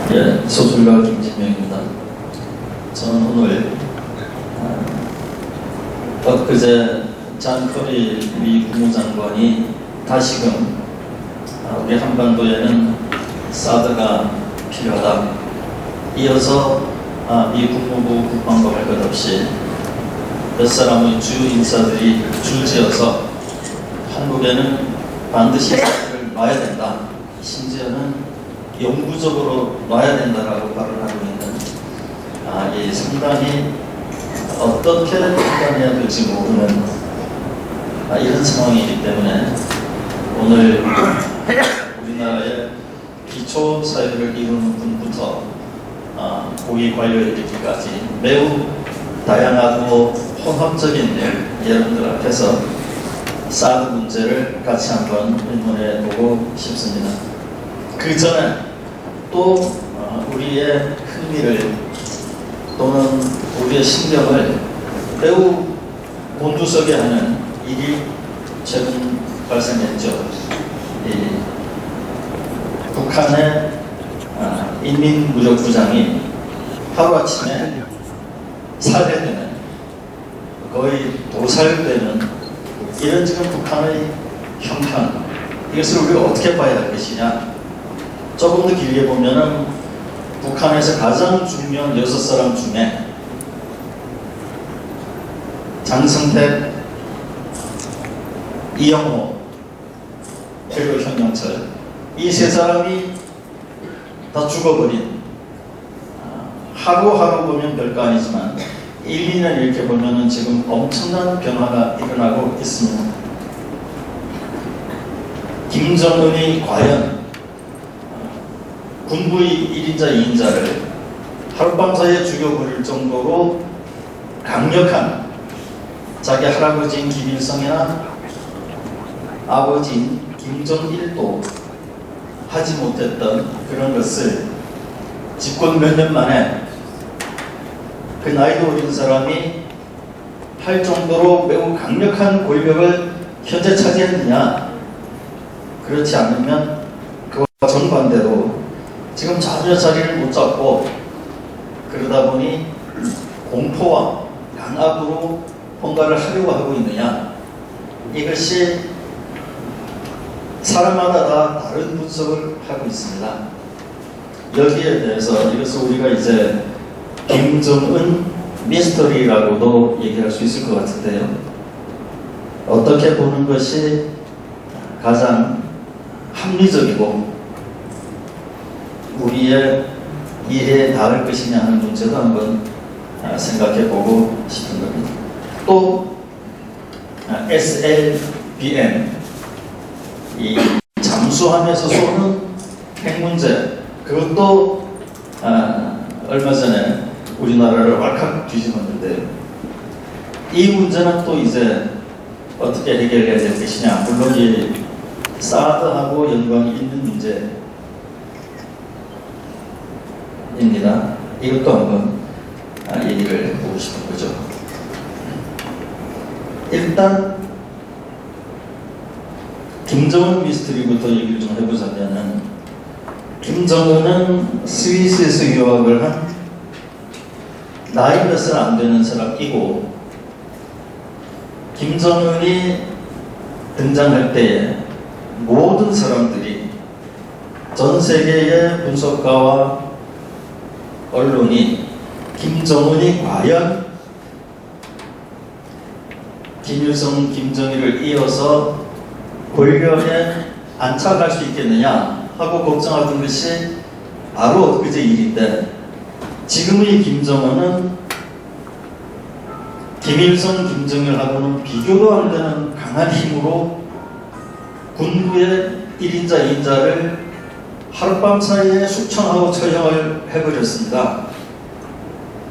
예, 소설가 김진명입니다. 저는 오늘 엊그제 잔 커리 미 국무장관이 다시금 우리 한반도에는 사드가 필요하다. 이어서 미 국무부 국방부 할 것 없이 몇 사람의 주 인사들이 줄지어서 한국에는 반드시 사드를 놔야 된다. 심지어는 영구적으로 놔야 된다라고 발언하고 있는 이 상당히 어떻게 판단해야 될지 모르는 이런 상황이기 때문에 오늘 우리나라의 기초 사회를 이루는 분부터 고위 관료에 이르기까지 매우 다양하고 혼합적인 여러분들 앞에서 사드 문제를 같이 한번 의논해 보고 싶습니다. 그 전에 또 우리의 흥미를 또는 우리의 신경을 매우 곤두서게 하는 일이 최근 발생했죠. 북한의 인민무력부장이 하루아침에 살해되는, 거의 도살되는 이런 지금 북한의 형편, 이것을 우리가 어떻게 봐야 할 것이냐. 조금 더 길게 보면은 북한에서 가장 중요한 6사람 중에 장성택, 이영호, 그리고 현영철, 이 세 사람이 다 죽어버린, 하루하루 보면 별거 아니지만 1, 2년 이렇게 보면은 지금 엄청난 변화가 일어나고 있습니다. 김정은이 과연 군부의 1인자, 2인자를 하룻밤 사이에 죽여버릴 정도로 강력한, 자기 할아버지인 김일성이나 아버지인 김정일도 하지 못했던 그런 것을 집권 몇 년 만에 그 나이도 어린 사람이 할 정도로 매우 강력한 권력을 현재 차지했느냐. 그렇지 않으면 그와 정반대로 지금 전혀 자리를 못 잡고 그러다 보니 공포와 강압으로 뭔가를 하려고 하고 있느냐. 이것이 사람마다 다 다른 분석을 하고 있습니다. 여기에 대해서 이것을 우리가 이제 김정은 미스터리라고도 얘기할 수 있을 것 같은데요. 어떻게 보는 것이 가장 합리적이고 우리의 일에 닿을 것이냐 하는 문제도 한번 생각해 보고 싶은 겁니다. 또 SLBM, 이 잠수함에서 쏘는 핵 문제, 그것도 얼마 전에 우리나라를 왈칵 뒤집었는데, 이 문제는 또 이제 어떻게 해결해야 될 것이냐. 물론 이 사드하고 연관이 있는 문제입니다. 이것도 한번 얘기를 해보고 싶은 거죠. 일단 김정은 미스터리부터 얘기를 좀 해보자면은, 김정은은 스위스에서 유학을 한 나이 몇은 안 되는 사람이고, 김정은이 등장할 때에 모든 사람들이, 전 세계의 분석가와 언론이 김정은이 과연 김일성, 김정일을 이어서 권력에 안착할 수 있겠느냐 하고 걱정하던 것이 바로 그제 일인데, 지금의 김정은은 김일성, 김정일하고는 비교도 안 되는 강한 힘으로 군부의 1인자, 2인자를 하룻밤 사이에 숙청하고 처형을 해버렸습니다.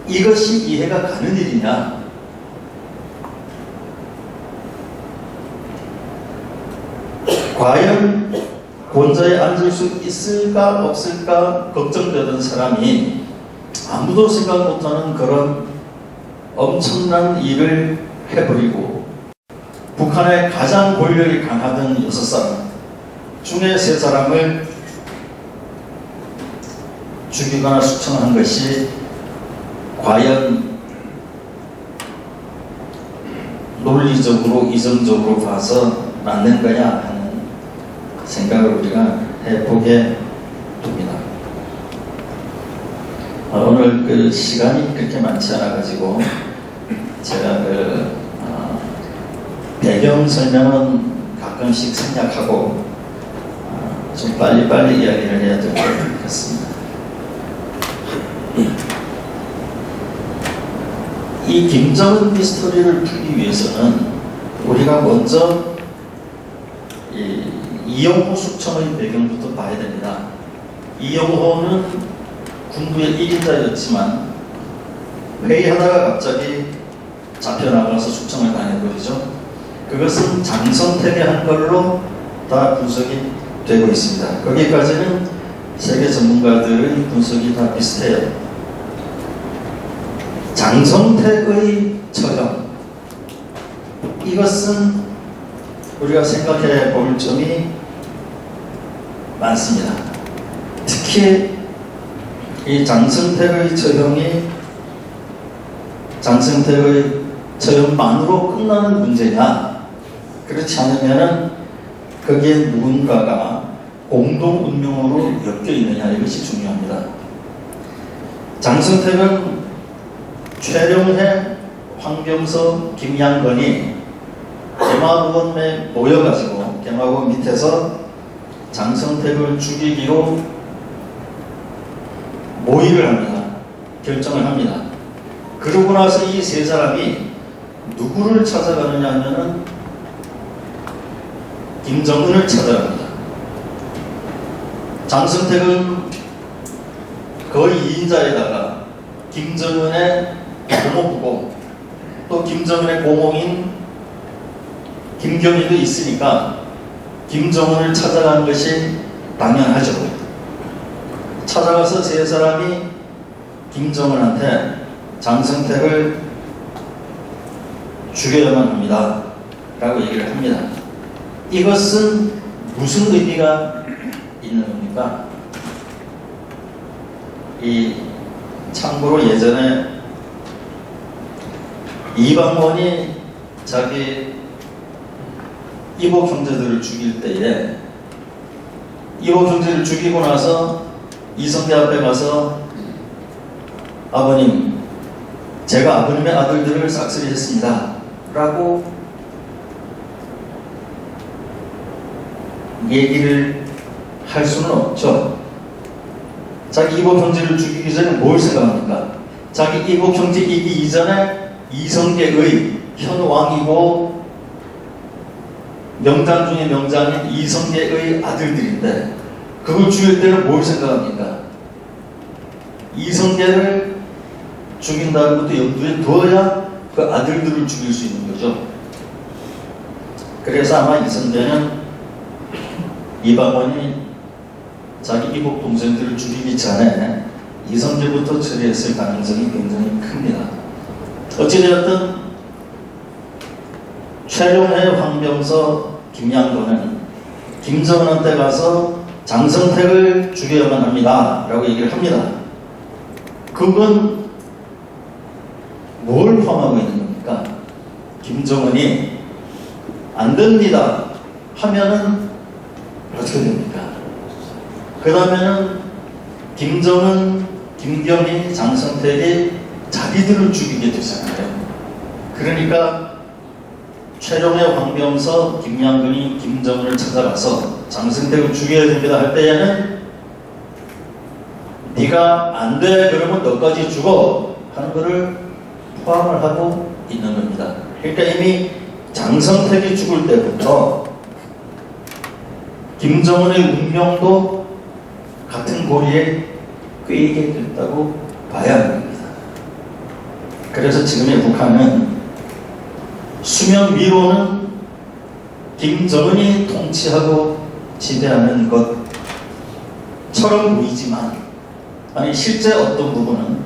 이것이 이해가 가는 일이냐? 과연 권좌에 앉을 수 있을까 없을까 걱정되던 사람이 아무도 생각 못하는 그런 엄청난 일을 해버리고, 북한의 가장 권력이 강하던 6사람 중에 3사람을 죽이거나 숙청한 것이 과연 논리적으로 이성적으로 봐서 맞는 거냐 하는 생각을 우리가 해보게 됩니다. 오늘 그 시간이 그렇게 많지 않아 가지고 제가 배경 설명은 가끔씩 생략하고 좀 빨리빨리 이야기를 해야 될 것 같습니다. 이 김정은 미스터리를 풀기 위해서는 우리가 먼저 이영호 숙청의 배경부터 봐야 됩니다. 이영호는 군부의 1인자였지만 회의하다가 갑자기 잡혀나가서 숙청을 당해버리죠. 그것은 장성택이 한 걸로 다 분석이 되고 있습니다. 거기까지는 세계 전문가들의 분석이 다 비슷해요. 장성택의 처형, 이것은 우리가 생각해 볼 점이 많습니다. 특히 이 장성택의 처형만으로 끝나는 문제냐, 그렇지 않으면 거기에 누군가가 공동 운명으로 엮여 있느냐, 이것이 중요합니다. 장성택은 최룡해, 황병서, 김양건이 개마고원에 모여가지고 개마고원 밑에서 장성택을 죽이기로 모의를 합니다. 결정을 합니다. 그러고 나서 이 세 사람이 누구를 찾아가느냐 하면은 김정은을 찾아갑니다. 장성택은 거의 2인자에다가 김정은의 고모부고 또 김정은의 고모인 김경희도 있으니까 김정은을 찾아가는 것이 당연하죠. 찾아가서 세 사람이 김정은한테 장성택을 죽여야만 합니다 라고 얘기를 합니다. 이것은 무슨 의미가 있는 겁니까? 참고로 예전에 이방원이 자기 이복 형제들을 죽일 때에 이복 형제를 죽이고 나서 이성계 앞에 가서 아버님, 제가 아버님의 아들들을 싹쓸이 했습니다 라고 얘기를 할 수는 없죠. 자기 이복 형제를 죽이기 전에 뭘 생각합니까? 자기 이복 형제이기 이전에 이성계의 현왕이고 명장 중에 명장인 이성계의 아들들인데 그걸 죽일 때는 뭘 생각합니까? 이성계를 죽인다는 것도 염두에 두어야 그 아들들을 죽일 수 있는 거죠. 그래서 아마 이성계는 이방원이 자기 이복 동생들을 죽이기 전에 이성계부터 처리했을 가능성이 굉장히 큽니다. 어찌되었든 최룡해, 황병서, 김양건은 김정은한테 가서 장성택을 죽여야만 합니다 라고 얘기를 합니다. 그건 뭘 포함하고 있는 겁니까? 김정은이 안 됩니다 하면은 어떻게 됩니까? 그 다음에는 김정은, 김경희, 장성택이 자기들을 죽이게 되잖아요. 그러니까 최룡해, 황병서, 김양근이 김정은을 찾아가서 장성택을 죽여야 됩니다 할 때에는 네가 안 돼 그러면 너까지 죽어 하는 것을 포함을 하고 있는 겁니다. 그러니까 이미 장성택이 죽을 때부터 김정은의 운명도 같은 고리에 꿰이게 됐다고 봐야 합니다. 그래서 지금의 북한은 수면 위로는 김정은이 통치하고 지배하는 것처럼 보이지만 아니 실제 어떤 부분은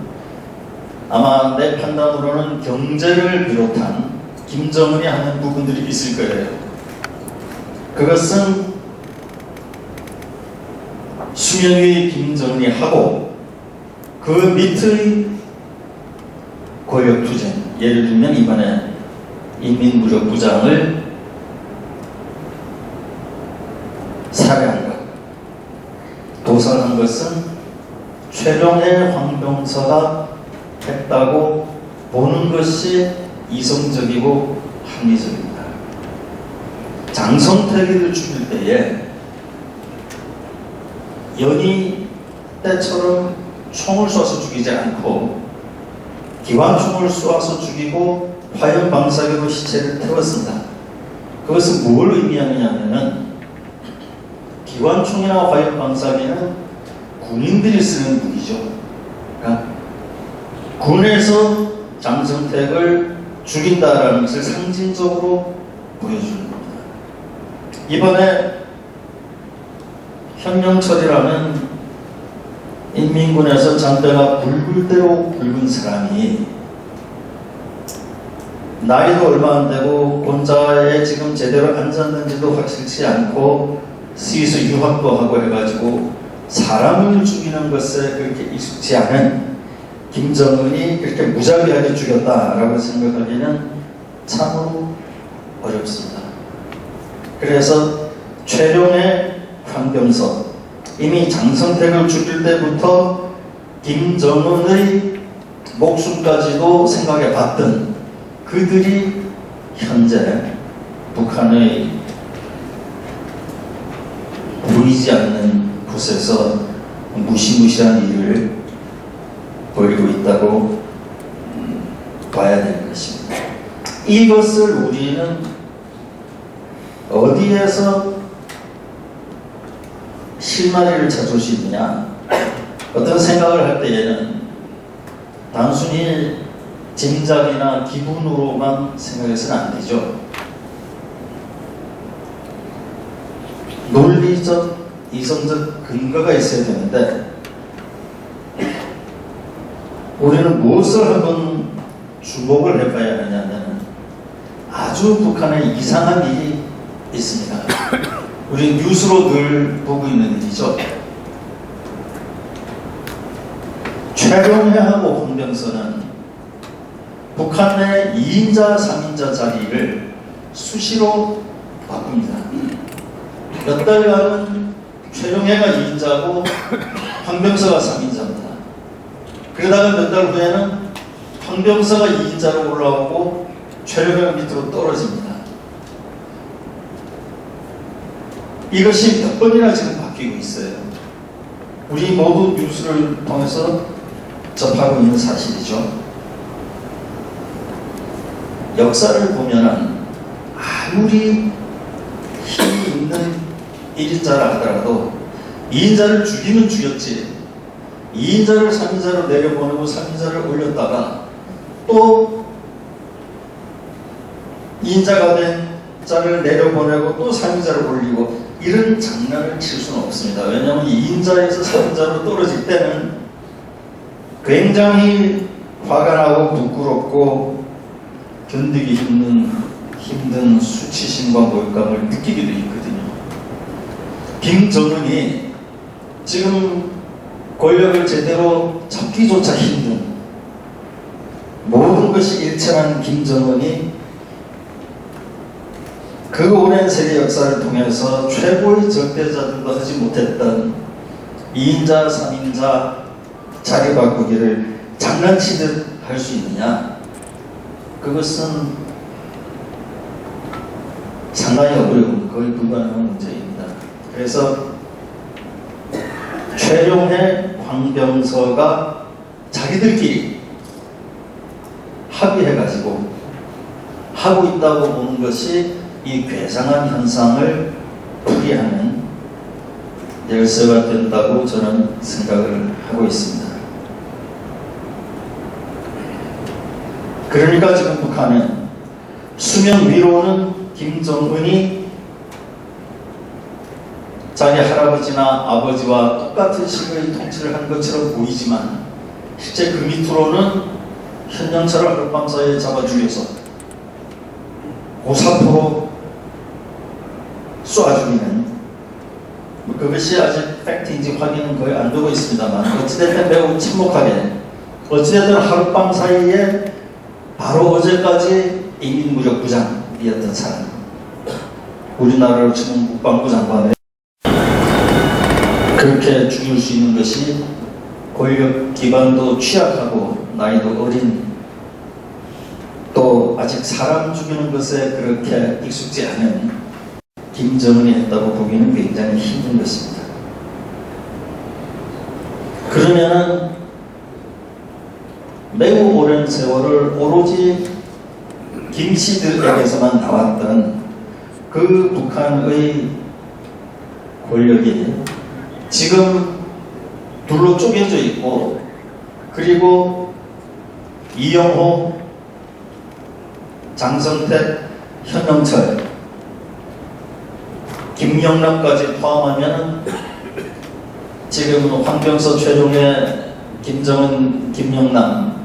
아마 내 판단으로는 경제를 비롯한 김정은이 하는 부분들이 있을 거예요. 그것은 수면 위의 김정은이 하고 그 밑의 권력투쟁, 예를 들면 이번에 인민무력부장을 살해한 것, 도살한 것은 최룡해 황병서가 했다고 보는 것이 이성적이고 합리적입니다. 장성택이를 죽일 때에 연희 때처럼 총을 쏴서 죽이지 않고 기관총을 쏘아서 죽이고 화염 방사기로 시체를 태웠습니다. 그것은 뭘 의미하느냐면 기관총이나 화염 방사기는 군인들이 쓰는 무기죠. 그러니까 군에서 장성택을 죽인다라는 것을 상징적으로 보여주는 겁니다. 이번에 현명철이라는 인민군에서 장대가 붉을 대로 붉은 사람이 나이도 얼마 안 되고 본자에 지금 제대로 앉았는지도 확실치 않고 스위스 유학도 하고 해가지고 사람을 죽이는 것에 그렇게 익숙치 않은 김정은이 그렇게 무자비하게 죽였다라고 생각하기는 참으로 어렵습니다. 그래서 최룡해 황병서, 이미 장성택을 죽일 때부터 김정은의 목숨까지도 생각해 봤던 그들이 현재 북한의 보이지 않는 곳에서 무시무시한 일을 벌이고 있다고 봐야 될 것입니다. 이것을 우리는 어디에서 실마리를 찾을 수 있느냐? 어떤 생각을 할 때에는 단순히 짐작이나 기분으로만 생각해서는 안 되죠. 논리적, 이성적 근거가 있어야 되는데 우리는 무엇을 한번 주목을 해봐야 하냐면 아주 북한에 이상한 일이 있습니다. 우리 뉴스로 늘 보고 있는 일이죠. 최룡해하고 황병서는 북한 내 2인자, 3인자 자리를 수시로 바꿉니다. 몇 달간은 최룡해가 2인자고 황병서가 3인자입니다. 그러다가 몇 달 후에는 황병서가 2인자로 올라오고 최룡해가 밑으로 떨어집니다. 이것이 몇 번이나 지금 바뀌고 있어요. 우리 모두 뉴스를 통해서 접하고 있는 사실이죠. 역사를 보면은 아무리 힘이 있는 1인자라 하더라도 2인자를 죽이면 죽였지 2인자를 3인자로 내려보내고 3인자를 올렸다가 또 2인자가 된 자를 내려보내고 또 3인자를 올리고 이런 장난을 칠 수는 없습니다. 왜냐하면 2인자에서 3인자로 떨어질 때는 굉장히 화가 나고 부끄럽고 견디기 힘든 수치심과 몰감을 느끼기도 있거든요. 김정은이 지금 권력을 제대로 잡기조차 힘든 모든 것이 일체한 김정은이 그 오랜 세계 역사를 통해서 최고의 적대자들도 하지 못했던 2인자, 3인자 자리 바꾸기를 장난치듯 할 수 있느냐? 그것은 상당히 어려운, 거의 불가능한 문제입니다. 그래서 최룡해, 황병서가 자기들끼리 합의해가지고 하고 있다고 보는 것이 이 괴상한 현상을 풀이하는 열쇠가 된다고 저는 생각을 하고 있습니다. 그러니까 지금 북한은 수면 위로는 김정은이 자기 할아버지나 아버지와 똑같은 식의 통치를 한 것처럼 보이지만 실제 그 밑으로는 현영철을 하룻밤사이에 잡아 죽여서 고사포로 쏘아 죽이는 그것이 아직 팩트인지 확인은 거의 안 되고 있습니다만 어찌됐든 매우 침묵하게 어찌됐든 하룻밤 사이에 바로 어제까지 인민무력부장이었던 사람, 우리나라로 치면 국방부 장관을 그렇게 죽일 수 있는 것이 권력 기반도 취약하고 나이도 어린, 또 아직 사람 죽이는 것에 그렇게 익숙지 않은 김정은이 했다고 보기는 굉장히 힘든 것입니다. 그러면은 매우 오랜 세월을 오로지 김씨들에게서만 나왔던 그 북한의 권력이 지금 둘로 쪼개져 있고, 그리고 이영호, 장성택, 현영철, 김영남까지 포함하면 지금 황병서, 최종의, 김정은, 김영남,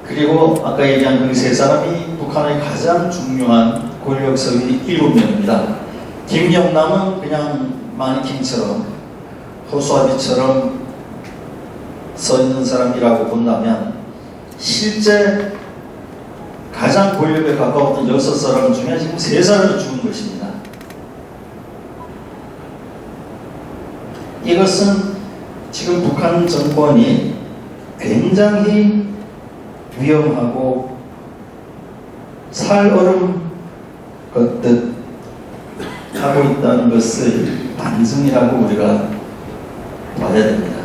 그리고 아까 얘기한 그 세 사람이 북한의 가장 중요한 권력석이 7명입니다. 김영남은 그냥 마니킹처럼 호수아비처럼 서 있는 사람이라고 본다면 실제 가장 권력에 가까웠던 6사람 중에 지금 3사람이 죽은 것입니다. 이것은 지금 북한 정권이 굉장히 위험하고 살얼음 걷듯 하고 있다는 것을 반증이라고 우리가 봐야 됩니다.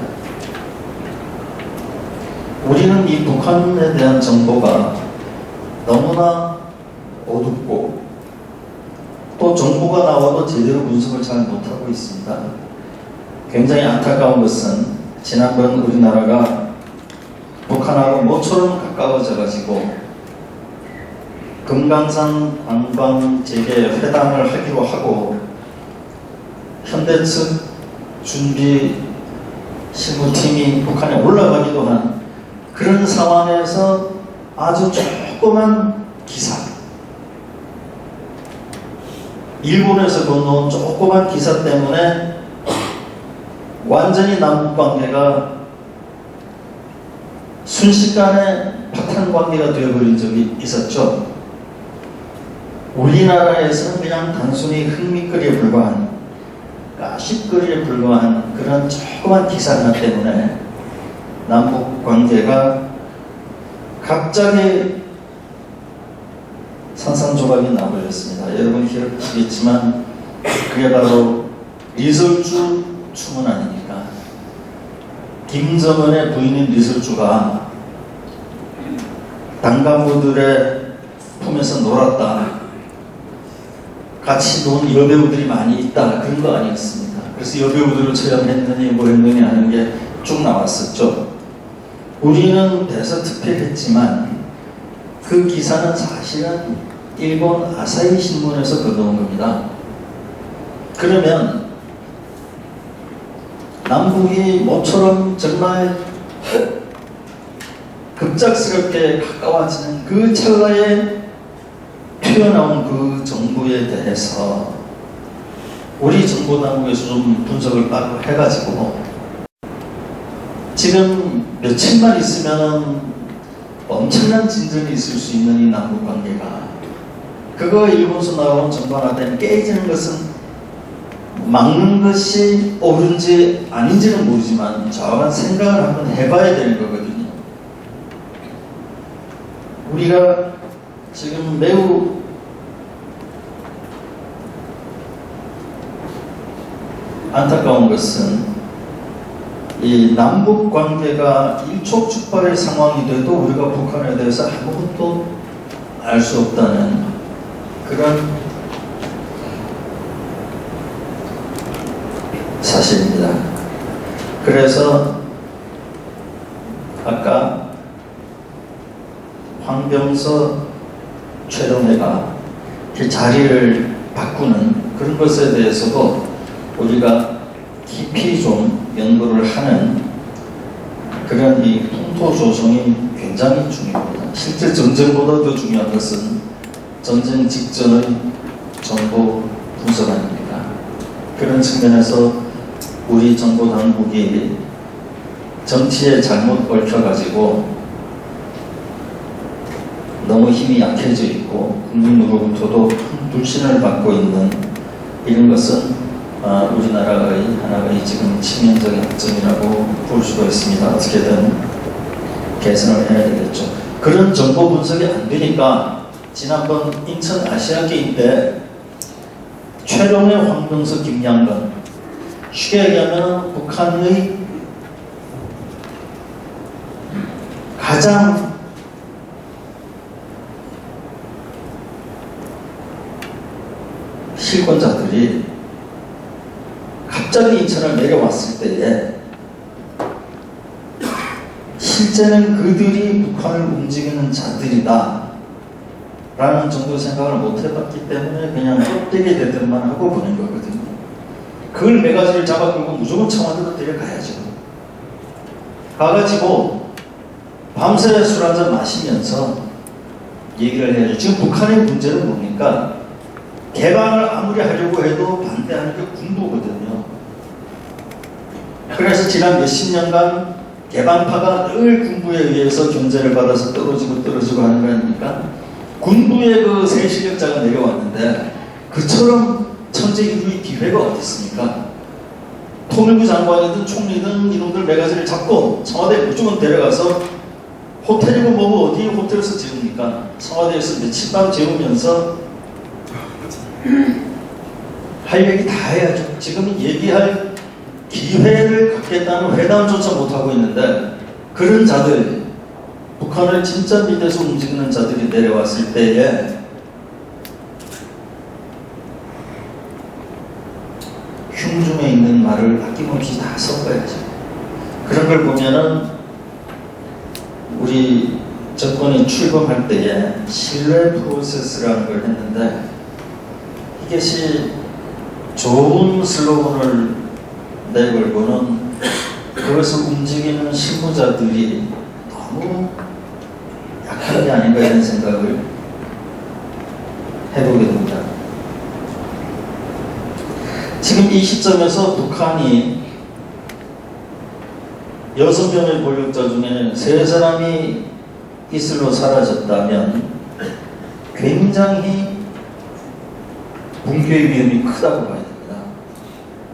우리는 이 북한에 대한 정보가 너무나 어둡고 또 정보가 나와도 제대로 분석을 잘 못하고 있습니다. 굉장히 안타까운 것은 지난번 우리나라가 북한하고 모처럼 가까워져 가지고 금강산 관광 재개 회담을 하기로 하고 현대 측 준비 실무팀이 북한에 올라가기도 한 그런 상황에서 아주 조그만 기사, 일본에서 건너온 조그만 기사 때문에 완전히 남북관계가 순식간에 파탄관계가 되어버린 적이 있었죠. 우리나라에서는 그냥 단순히 흥미거리에 불과한, 가십거리에 불과한 그런 조그만 기사 하나 때문에 남북관계가 갑자기 산산조각이 나버렸습니다. 여러분 기억하시겠지만 그게 바로 리설주 추문 아닙니까? 김정은의 부인인 리설주가 당 간부들의 품에서 놀았다, 같이 논 여배우들이 많이 있다, 그런 거 아니었습니다. 그래서 여배우들을 처형했느니 뭐 했느니 하는 게 쭉 나왔었죠. 우리는 대서특필했지만 그 기사는 사실은 일본 아사히 신문에서 거둬온 겁니다. 그러면 남북이 모처럼 정말 급작스럽게 가까워지는 그 찰나에 튀어나온 그 정부에 대해서 우리 정보당국에서 좀 분석을 따로 해가지고 지금 며칠만 있으면 엄청난 진전이 있을 수 있는 이 남북관계가, 그거 일본에서 나온 정보 하나 때문에 깨지는 것은 막는 것이 옳은지 아닌지는 모르지만 정확한 생각을 한번 해봐야 되는 거거든요. 우리가 지금 매우 안타까운 것은 이 남북 관계가 일촉즉발의 상황이 돼도 우리가 북한에 대해서 아무것도 알 수 없다는 그런 사실입니다. 그래서 아까 황병서, 최동해가 그 자리를 바꾸는 그런 것에 대해서도 우리가 깊이 좀 연구를 하는 그런 이 풍토 조성이 굉장히 중요합니다. 실제 전쟁보다 더 중요한 것은 전쟁 직전의 정보 분석 아닙니까? 그런 측면에서 우리 정부 당국이 정치에 잘못 얽혀가지고 너무 힘이 약해져 있고 국민으로부터도 큰 불신을 받고 있는 이런 것은 우리나라의 하나의 지금 치명적인 학점이라고 볼 수가 있습니다. 어떻게든 개선을 해야 되겠죠. 그런 정보 분석이 안 되니까 지난번 인천 아시안게임 때 최룡의 황병석 김양건, 쉽게 얘기하면 북한의 가장 실권자들이 갑자기 인천을 내려왔을 때에 실제는 그들이 북한을 움직이는 자들이다 라는 정도 생각을 못 해봤기 때문에 그냥 껍데기 대들만 하고 보낸 거거든요. 그걸 매가지를 잡아끌고 무조건 청와대로 데려가야죠. 가가지고 밤새 술 한잔 마시면서 얘기를 해야죠. 지금 북한의 문제는 뭡니까? 개방을 아무리 하려고 해도 반대하는 게 군부거든요. 그래서 지난 몇십 년간 개방파가 늘 군부에 의해서 견제를 받아서 떨어지고 하는 거 아닙니까? 군부의 그 새 실력자가 내려왔는데 그처럼 천재기구의 기회가 어디 있습니까? 통일부 장관이든 총리든 이놈들 매가지를 잡고 청와대에 무조건 데려가서 호텔이고 뭐고 어디 호텔에서 재웁니까? 청와대에서 며칠 밤 재우면서 할 얘기 다 해야죠. 지금 얘기할 기회를 갖겠다는 회담조차 못하고 있는데 그런 자들, 북한을 진짜 밑에서 움직이는 자들이 내려왔을 때에 흉중에 있는 말을 아낌없이 다 섞어야죠. 그런 걸 보면은 우리 정권이 출범할 때에 신뢰 프로세스라는 걸 했는데 이것이 좋은 슬로건을 내걸고는 그것을 움직이는 실무자들이 너무 약한 게 아닌가 이런 생각을 해보게 됩니다. 지금 이 시점에서 북한이 6명의 권력자 중에 3사람이 이슬로 사라졌다면 굉장히 붕괴의 위험이 크다고 봐야 됩니다.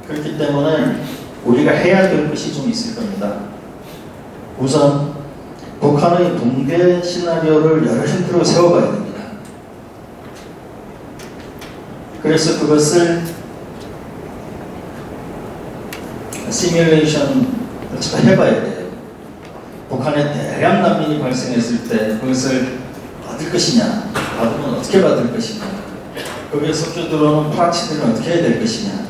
그렇기 때문에 우리가 해야 될 것이 좀 있을 겁니다. 우선 북한의 붕괴 시나리오를 여러 형태로 세워봐야 됩니다. 그래서 그것을 시뮬레이션을 해봐야 돼요. 북한에 대량 난민이 발생했을 때 그것을 받을 것이냐, 받으면 어떻게 받을 것이냐, 거기에 섞여 들어오는 파치들은 어떻게 해야 될 것이냐,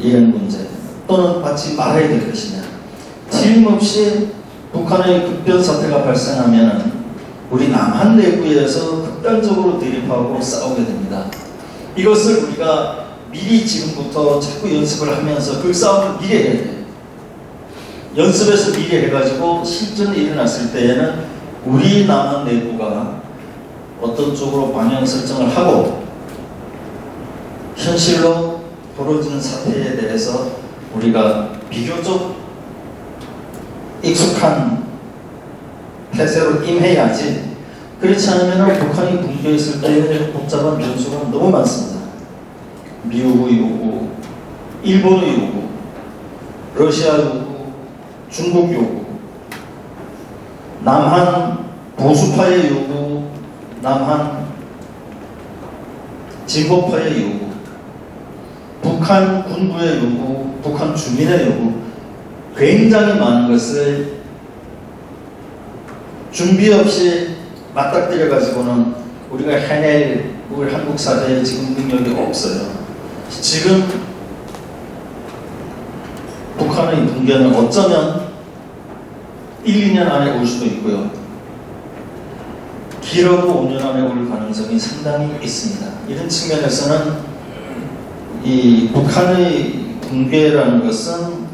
이런 문제, 또는 받지 말아야 될 것이냐. 틀림없이 북한의 급변 사태가 발생하면 우리 남한 내부에서 극단적으로 대립하고 싸우게 됩니다. 이것을 우리가 미리 지금부터 자꾸 연습을 하면서 그 싸움을 미리 해야 돼요. 연습해서 미리 해가지고 실전에 일어났을 때에는 우리 남한 내부가 어떤 쪽으로 방향 설정을 하고 현실로 벌어지는 사태에 대해서 우리가 비교적 익숙한 태세로 임해야지. 그렇지 않으면 북한이 붕괴했을 때의 복잡한 변수가 너무 많습니다. 미국의 요구, 일본의 요구, 러시아 요구, 중국 요구, 남한 보수파의 요구, 남한 진보파의 요구, 북한 군부의 요구, 북한 주민의 요구, 굉장히 많은 것을 준비 없이 맞닥뜨려 가지고는 우리가 해낼 우리 한국 사회에 지금 능력이 없어요. 지금 북한의 붕괴는 어쩌면 1, 2년 안에 올 수도 있고요. 길어도 5년 안에 올 가능성이 상당히 있습니다. 이런 측면에서는 이 북한의 붕괴라는 것은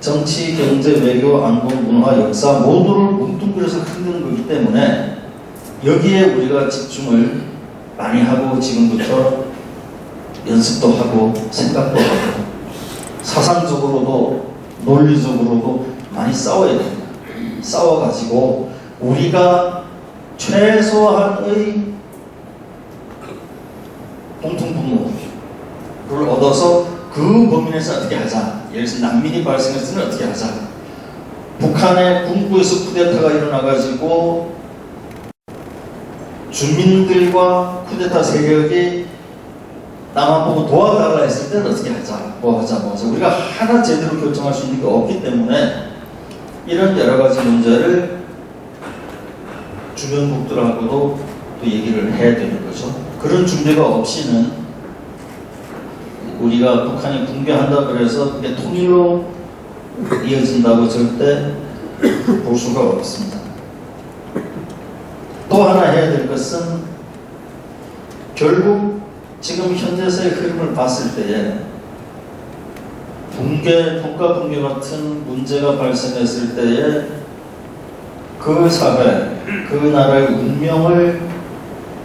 정치, 경제, 외교, 안보, 문화, 역사 모두를 뭉뚱그려서 흔드는 거기 때문에 여기에 우리가 집중을 많이 하고 지금부터 연습도 하고 생각도 하고 사상적으로도 논리적으로도 많이 싸워야 됩니다. 싸워가지고 우리가 최소한의 공통분모를 얻어서 그 범위 내에서 어떻게 하자. 예를 들어서 난민이 발생했을 때는 어떻게 하자. 북한의 군부에서 쿠데타가 일어나가지고 주민들과 쿠데타 세력이 남한보고 도와달라 했을 때는 어떻게 하자. 뭐 하자. 우리가 하나 제대로 결정할 수 있는 게 없기 때문에 이런 여러 가지 문제를 주변국들하고도 또 얘기를 해야 되는 거죠. 그런 준비가 없이는 우리가 북한이 붕괴한다 그래서 그게 통일로 이어진다고 절대 볼 수가 없습니다. 또 하나 해야 될 것은 결국 지금 현재의 흐름을 봤을 때에 국가 붕괴 같은 문제가 발생했을 때에 그 사회, 그 나라의 운명을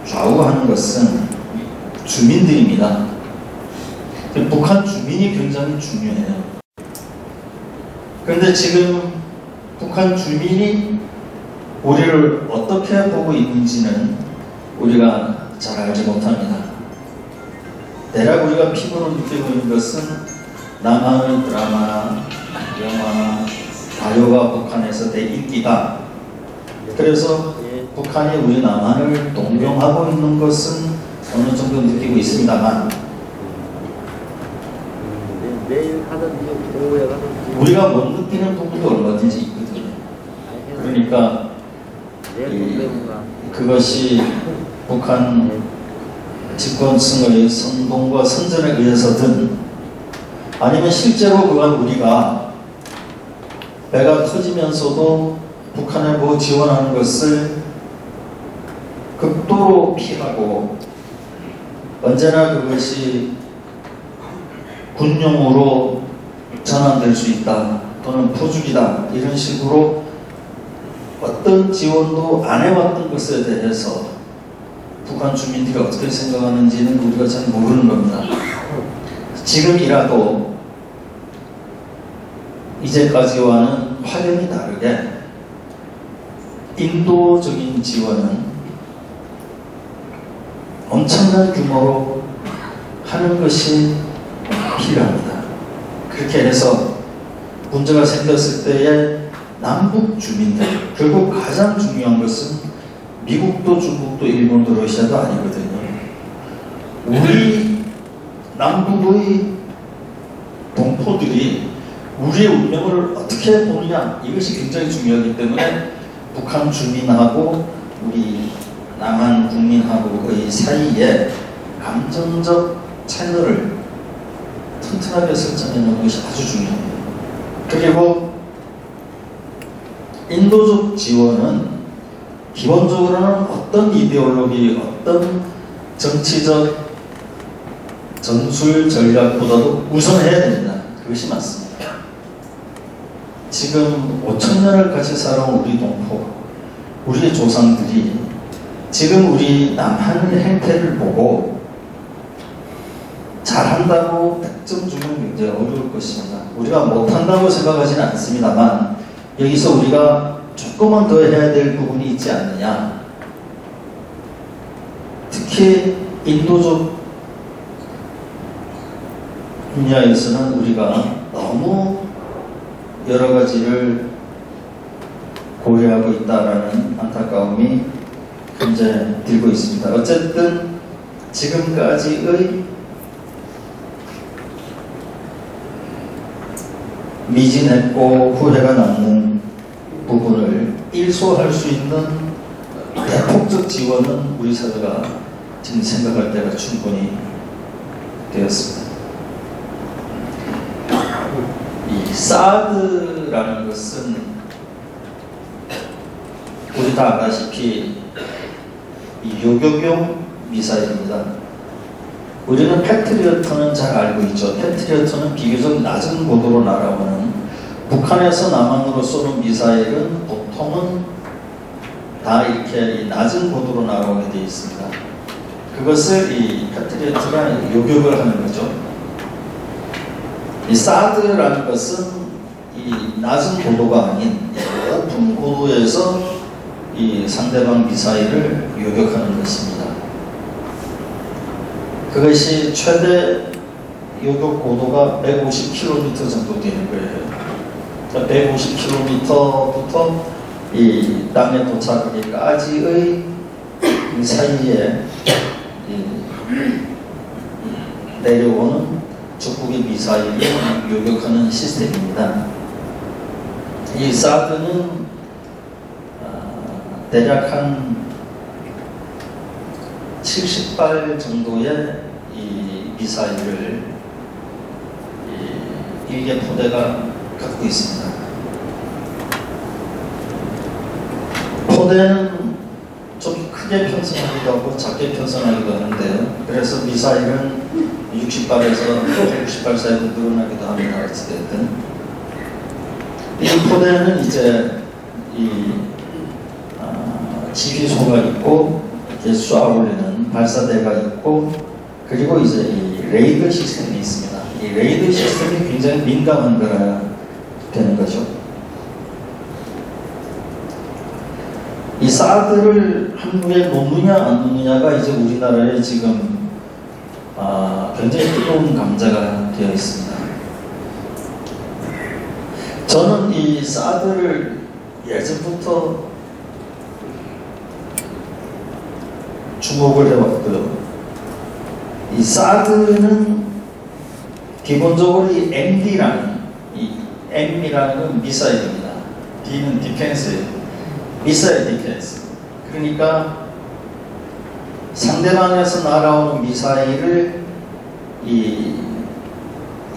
좌우하는 것은 주민들입니다. 북한 주민이 굉장히 중요해요. 그런데 지금 북한 주민이 우리를 어떻게 보고 있는지는 우리가 잘 알지 못합니다. 대략 우리가 피부로 느끼고 있는 것은 남한의 드라마나 영화나 가요가 북한에서 대인기다. 그래서 북한이 우리 남한을 동경하고 있는 것은 어느 정도 느끼고 있습니다만 매일 하든지 오후에 하든지 우리가 못 느끼는 부분도 얼마든지 있거든요. 그러니까 그것이 북한 집권층의 선동과 선전에 의해서든 아니면 실제로 그간 우리가 배가 터지면서도 북한에 뭐 지원하는 것을 극도로 피하고 언제나 그것이 군용으로 전환될 수 있다 또는 포죽이다 이런 식으로 어떤 지원도 안 해왔던 것에 대해서 북한 주민들이 어떻게 생각하는지는 우리가 잘 모르는 겁니다. 지금이라도 이제까지와는 확연히 다르게 인도적인 지원은 엄청난 규모로 하는 것이 필요합니다. 그렇게 해서 문제가 생겼을 때에 남북 주민들, 결국 가장 중요한 것은 미국도 중국도 일본도 러시아도 아니거든요. 우리 남북의 동포들이 우리의 운명을 어떻게 보느냐 이것이 굉장히 중요하기 때문에 북한 주민하고 우리 남한 국민하고의 사이에 감정적 채널을 튼튼하게 설정해 놓는 것이 아주 중요합니다. 그리고 인도적 지원은 기본적으로는 어떤 이데올로기, 어떤 정치적 전술 전략보다도 우선해야 됩니다. 그것이 맞습니다. 지금 5,000년을 같이 살아온 우리 동포, 우리의 조상들이 지금 우리 남한의 행태를 보고 잘한다고 100점 주면 굉장히 어려울 것입니다. 우리가 못한다고 생각하지는 않습니다만 여기서 우리가 조금만 더 해야 될 부분이 있지 않느냐. 특히 인도적 분야에서는 우리가 너무 여러 가지를 고려하고 있다라는 안타까움이 현재 들고 있습니다. 어쨌든 지금까지의 미진했고 후회가 남는 부분을 일소할 수 있는 대폭적 지원은 우리 사회가 지금 생각할 때가 충분히 되었습니다. 이 사드라는 것은 우리 다 아다시피 이 요격용 미사일입니다. 우리는 패트리어트는 잘 알고 있죠. 패트리어트는 비교적 낮은 고도로 날아오는 북한에서 남한으로 쏘는 미사일은 보통은 다 이렇게 낮은 고도로 날아오게 되어 있습니다. 그것을 이 패트리어트가 요격을 하는 거죠. 이 사드라는 것은 이 낮은 고도가 아닌 높은 고도에서 이 상대방 미사일을 요격하는 것입니다. 그것이 최대 요격 고도가 150km 정도 되는 거예요. 150km부터 이 땅에 도착하기까지의 이 사이에 내려오는 적국의 미사일을 요격하는 시스템입니다. 이 사드는 대략 한 70발 정도의 이 미사일을 일개 포대가 갖고 있습니다. 포대는 좀 크게 편성하기도 하고 작게 편성하기도 하는데요. 그래서 미사일은 60발에서 160발 사이로 늘어나기도 합니다. 어찌됐든 이 포대는 이제 지휘소가 있고 이렇게 쏘아 올리는 발사대가 있고 그리고 이제 이 레이더 시스템이 있습니다. 이 레이더 시스템이 굉장히 민감한 거라 되는 거죠. 이 사드를 한국에 놓느냐 안 놓느냐가 이제 우리나라에 지금 굉장히 뜨거운 감자가 되어 있습니다. 저는 이 사드를 예전부터 주목을 해왔고요. 이 사드는 기본적으로 이 MD라는 M이라는 미사일입니다. D는 디펜스예요. 미사일 디펜스. 그러니까 상대방에서 날아오는 미사일을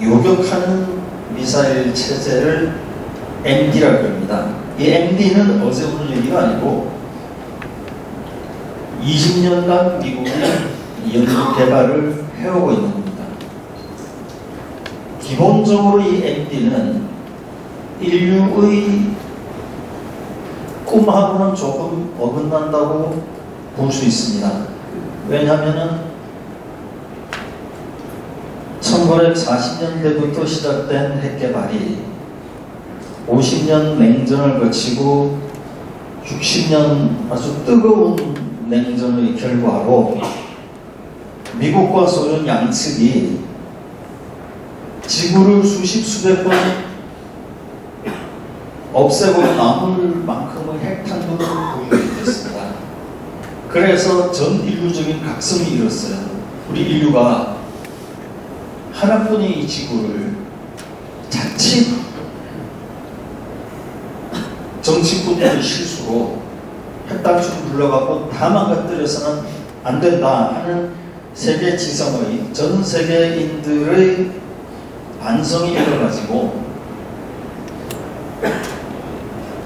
요격하는 미사일 체제를 MD라고 합니다. 이 MD는 어제 오늘 얘기가 아니고 20년간 미국이 연구 개발을 해오고 있는 겁니다. 기본적으로 이 MD는 인류의 꿈하고는 조금 어긋난다고 볼 수 있습니다. 왜냐하면 1940년대부터 시작된 핵개발이 50년 냉전을 거치고 60년 아주 뜨거운 냉전의 결과로 미국과 소련 양측이 지구를 수백 번 없애고 남을 만큼의 핵탄두를 보유했습니다. 그래서 전 인류적인 각성이 일었어요. 우리 인류가 하나뿐인 이 지구를 자칫 정치꾼들의 실수로 핵단추를 불러갖고 다 망가뜨려서는 안 된다 하는 세계 지성의 전 세계인들의 반성이 일어가지고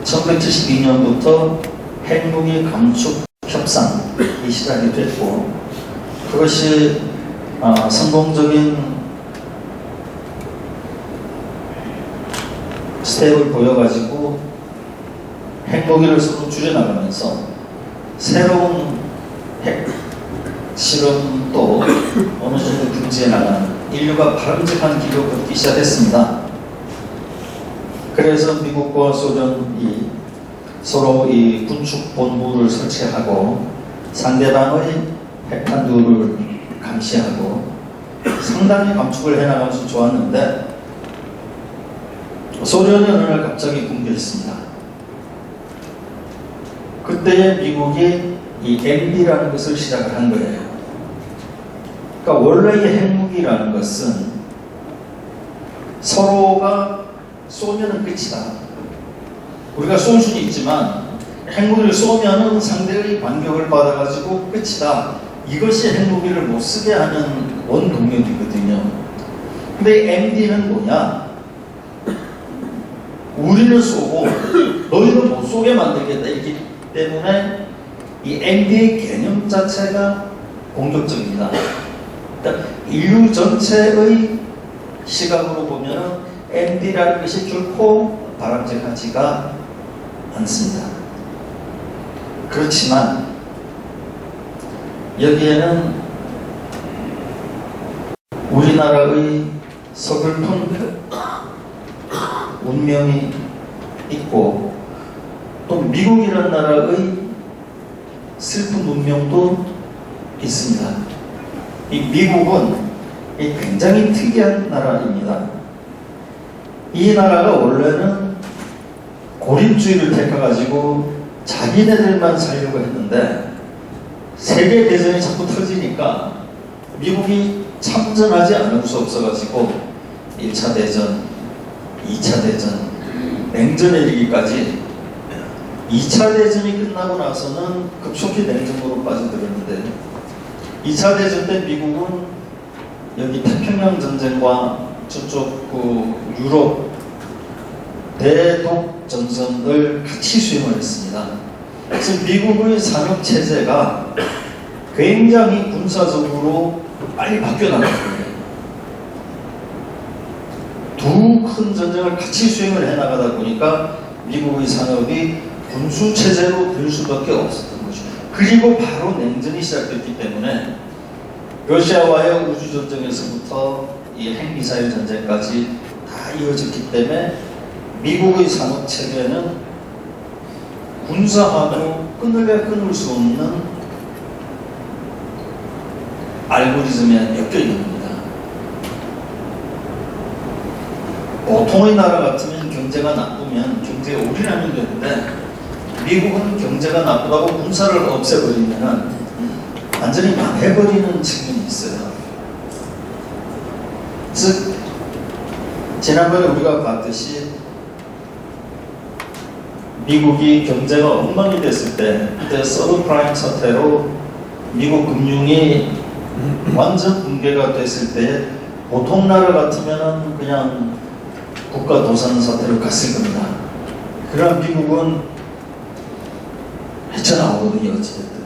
1972년부터 핵무기 감축 협상이 시작이 됐고 그것이 성공적인 스텝을 보여가지고 핵무기를 서로 줄여나가면서 새로운 핵 실험도 어느 정도 금지해 나가는 인류가 바람직한 길을 걷기 시작했습니다. 그래서 미국과 소련이 서로 이 군축 본부를 설치하고 상대방의 핵탄두를 감시하고 상당히 감축을 해나가면서 좋았는데 소련이 어느 날 갑자기 붕괴했습니다. 그때 미국이 이 MD라는 것을 시작을 한 거예요. 그러니까 원래의 핵무기라는 것은 서로가 쏘면은 끝이다. 우리가 쏠 수는 있지만 핵무기를 쏘면은 상대의 반격을 받아가지고 끝이다. 이것이 핵무기를 못 쓰게 하는 원동력이거든요. 근데 MD는 뭐냐? 우리는 쏘고 너희는 못 쏘게 만들겠다. 이기 때문에 이 MD의 개념 자체가 공격적입니다. 그러니까 인류 전체의 시각으로 보면 MD라는 것이 결코 바람직하지가 않습니다. 그렇지만 여기에는 우리나라의 서글픈 운명이 있고 또 미국이라는 나라의 슬픈 운명도 있습니다. 이 미국은 굉장히 특이한 나라입니다. 이 나라가 원래는 고립주의를 택해가지고 자기네들만 살려고 했는데 세계대전이 자꾸 터지니까 미국이 참전하지 않을 수 없어가지고 1차 대전, 2차 대전, 냉전에 이르기까지 2차 대전이 끝나고 나서는 급속히 냉전으로 빠져들었는데 2차 대전 때 미국은 여기 태평양 전쟁과 저쪽 유럽 대독 전선을 같이 수행을 했습니다. 그래서 미국의 산업 체제가 굉장히 군사적으로 빨리 바뀌어 나간 거예요. 두 큰 전쟁을 같이 수행을 해나가다 보니까 미국의 산업이 군수 체제로 될 수밖에 없었던 거죠. 그리고 바로 냉전이 시작됐기 때문에 러시아와의 우주 전쟁에서부터 이 핵미사일 전쟁까지 다 이어졌기 때문에 미국의 산업 체계는 군사하고 끊을 수 없는 알고리즘에 엮여 있는 겁니다. 보통의 나라 같으면 경제가 나쁘면 경제에 올인하면 되는데 미국은 경제가 나쁘다고 군사를 없애버리면 완전히 망해버리는 측면이 있어요. 즉 지난번에 우리가 봤듯이 미국이 경제가 엉망이 됐을 때 그때 서브프라임 사태로 미국 금융이 완전 붕괴가 됐을 때 보통 나라 같으면 그냥 국가 도산 사태로 갔을 겁니다. 그러나 미국은 헤쳐나오거든요. 어찌됐든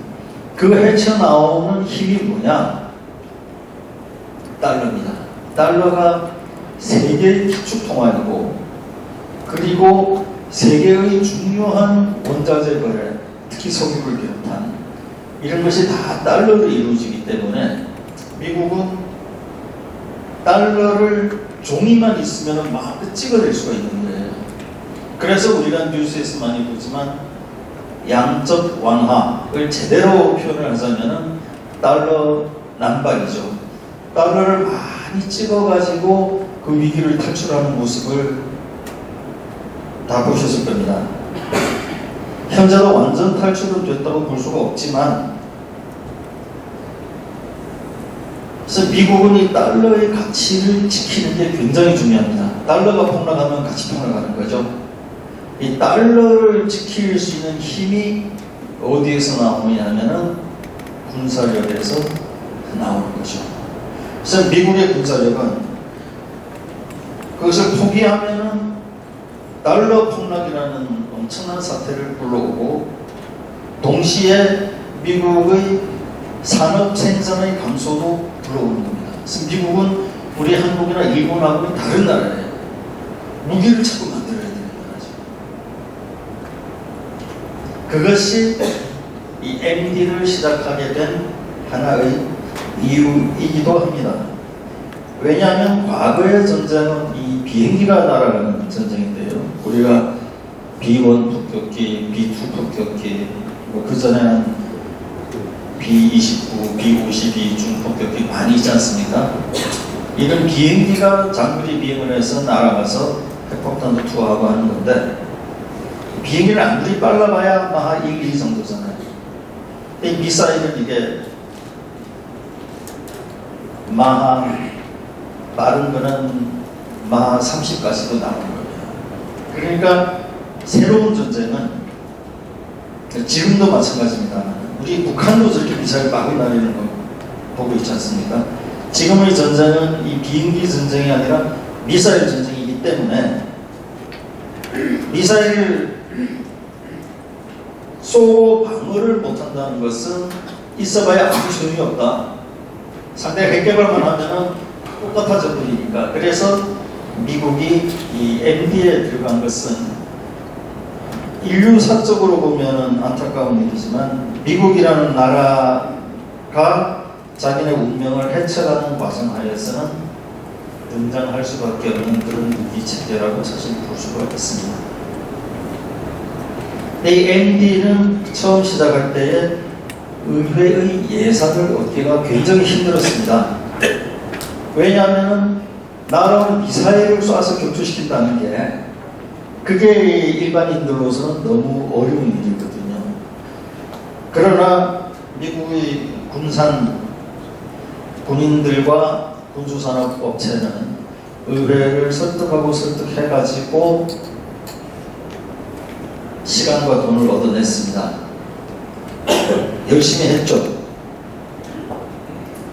그 헤쳐나오는 힘이 뭐냐? 달러입니다. 달러가 세계의 기축통화이고 그리고 세계의 중요한 원자재 거래, 특히 석유를 비롯한 이런 것이 다 달러로 이루어지기 때문에 미국은 달러를 종이만 있으면 마음껏 찍어낼 수가 있는 거예요. 그래서 우리가 뉴스에서 많이 보지만 양적 완화를 제대로 표현을 하자면 달러 난발이죠. 달러를 많이 찍어가지고 그 위기를 탈출하는 모습을 다 보셨을 겁니다. 현재도 완전 탈출은 됐다고 볼 수가 없지만 그래서 미국은 이 달러의 가치를 지키는 게 굉장히 중요합니다. 달러가 폭락하면 같이 폭락하는 거죠. 이 달러를 지킬 수 있는 힘이 어디에서 나오느냐면은 군사력에서 나오는 거죠. 그래서 미국의 군사력은 그것을 포기하면은 달러 폭락이라는 엄청난 사태를 불러오고 동시에 미국의 산업 생산의 감소도 불러오는 겁니다. 그래서 미국은 우리 한국이나 일본하고는 다른 나라예요. 무기를 자꾸 만들어야 되는 나라죠. 그것이 이 MD를 시작하게 된 하나의 이유이기도 합니다. 왜냐하면 과거의 전쟁은 이 비행기가 날아가는 전쟁인데요. 우리가 B1 폭격기, B2 폭격기, 그 전에는 B-29, B-52 중폭격기 많이 있지 않습니까? 이런 비행기가 장거리 비행을 해서 날아가서 핵폭탄도 투하하고 하는 건데 비행기는 아무리 빨라봐야 마하 1, 2 정도잖아요. 이 미사일은 이게 마하 빠른 거는 마하 30까지도 나오는 겁니다. 그러니까 새로운 전쟁은 지금도 마찬가지입니다. 우리 북한도 저렇게 미사일 막을 날리는 거 보고 있지 않습니까? 지금의 전쟁은 이 비행기 전쟁이 아니라 미사일 전쟁이기 때문에 미사일을 쏘고 방어를 못한다는 것은 있어봐야 아무 소용이 없다. 상대가 핵개발만 하면은 똑같아져 버리니까. 그래서 미국이 이 MD에 들어간 것은 인류사적으로 보면은 안타까운 일이지만 미국이라는 나라가 자기네 운명을 해쳐가는 과정 하에서는 등장할 수밖에 없는 그런 무기 체계라고 사실 볼 수가 있습니다. 이 MD는 처음 시작할 때에 의회의 예산을 얻기가 굉장히 힘들었습니다. 왜냐하면 날아오는 미사일을 쏴서 격추시킨다는 게 그게 일반인들로서는 너무 어려운 일이거든요. 그러나 미국의 군인들과 군수산업업체는 의회를 설득하고 설득해가지고 시간과 돈을 얻어냈습니다. 열심히 했죠.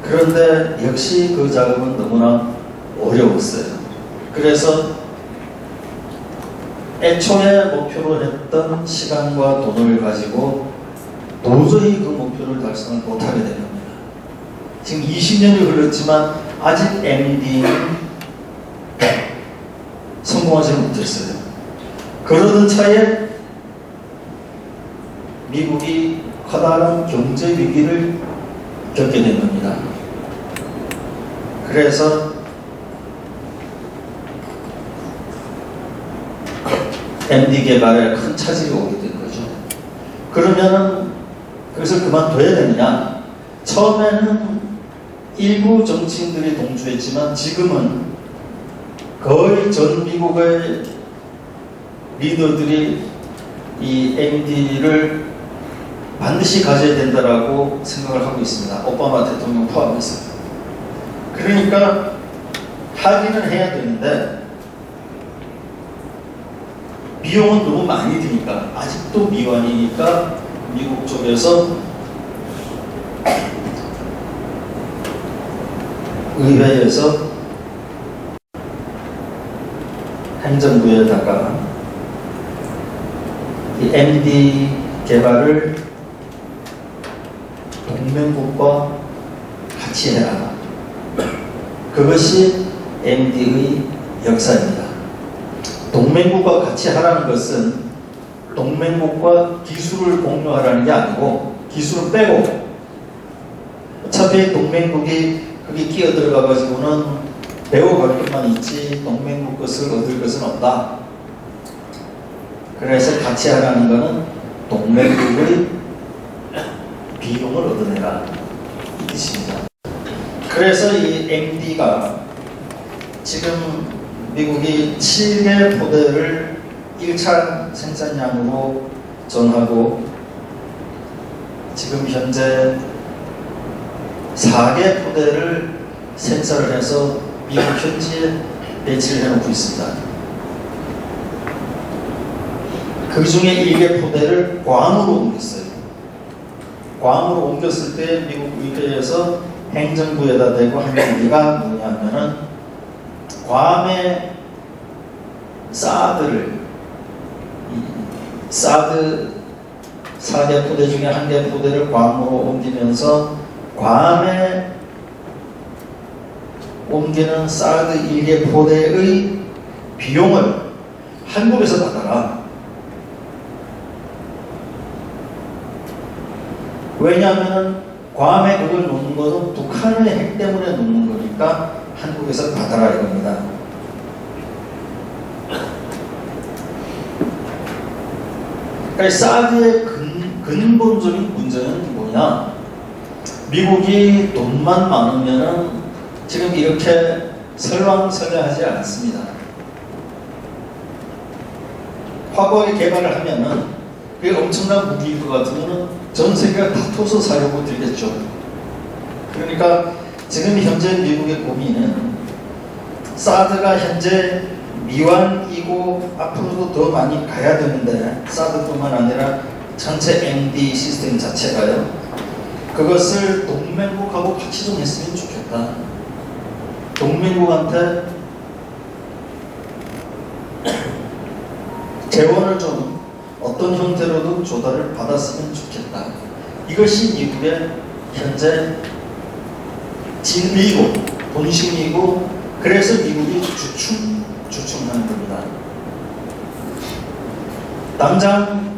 그런데 역시 그 작업은 너무나 어려웠어요. 그래서 애초에 목표로 했던 시간과 돈을 가지고 도저히 그 목표를 달성을 못하게 된 겁니다. 지금 20년이 흘렀지만 아직 MD는 성공하지 못했어요. 그러던 차에 미국이 커다란 경제 위기를 겪게 된 겁니다. 그래서 MD 개발에 큰 차질이 오게 된 거죠. 그러면은 그것을 그만둬야 되느냐? 처음에는 일부 정치인들이 동조했지만 지금은 거의 전 미국의 리더들이 이 MD를 반드시 가져야 된다라고 생각을 하고 있습니다. 오바마 대통령 포함해서. 그러니까 하기는 해야 되는데 비용은 너무 많이 드니까 아직도 미완이니까 미국 쪽에서 의회에서 행정부에다가 이 MD 개발을 동맹국과 같이 해라. 그것이 MD의 역사입니다. 동맹국과 같이 하라는 것은 동맹국과 기술을 공유하라는 게 아니고 기술을 빼고 어차피 동맹국이 거기 끼어들어가 가지고는 배워갈 것만 있지 동맹국 것을 얻을 것은 없다. 그래서 같이 하라는 것은 동맹국의 비용을 얻어내라 이 뜻입니다. 그래서 이 MD가 지금 미국이 7개 포대를 1차 생산량으로 정하고 지금 현재 4개 포대를 생산을 해서 미국 현지에 배치를 해놓고 있습니다. 그 중에 1개 포대를 괌으로 옮겼어요. 괌으로 옮겼을 때 미국 의회에서 행정부에다 대고 한 얘기가 뭐냐면은 괌의 사드 4개 포대 중에 1개 포대를 괌으로 옮기면서 괌에 옮기는 사드 1개 포대의 비용을 한국에서 받아라. 왜냐하면 괌에 그걸 놓는 것은 북한의 핵 때문에 놓는 거니까 한국에서 받아라 이겁니다. 그러니까 사드의 근본적인 문제는 뭐냐? 미국이 돈만 많으면은 지금 이렇게 설왕설래하지 않습니다. 과거에 개발을 하면은 그게 엄청난 무기일 것 같으면은 전 세계가 다투어서 사려고 들겠죠. 그러니까 지금 현재 미국의 고민은 사드가 현재 미완이고 앞으로도 더 많이 가야 되는데 사드뿐만 아니라 전체 MD 시스템 자체가요. 그것을 동맹국하고 같이 좀 했으면 좋겠다. 동맹국한테 재원을 좀 어떤 형태로든 조달을 받았으면 좋겠다. 이것이 미국의 현재 진리이고 본심이고 그래서 미국이 주춤하는 겁니다. 당장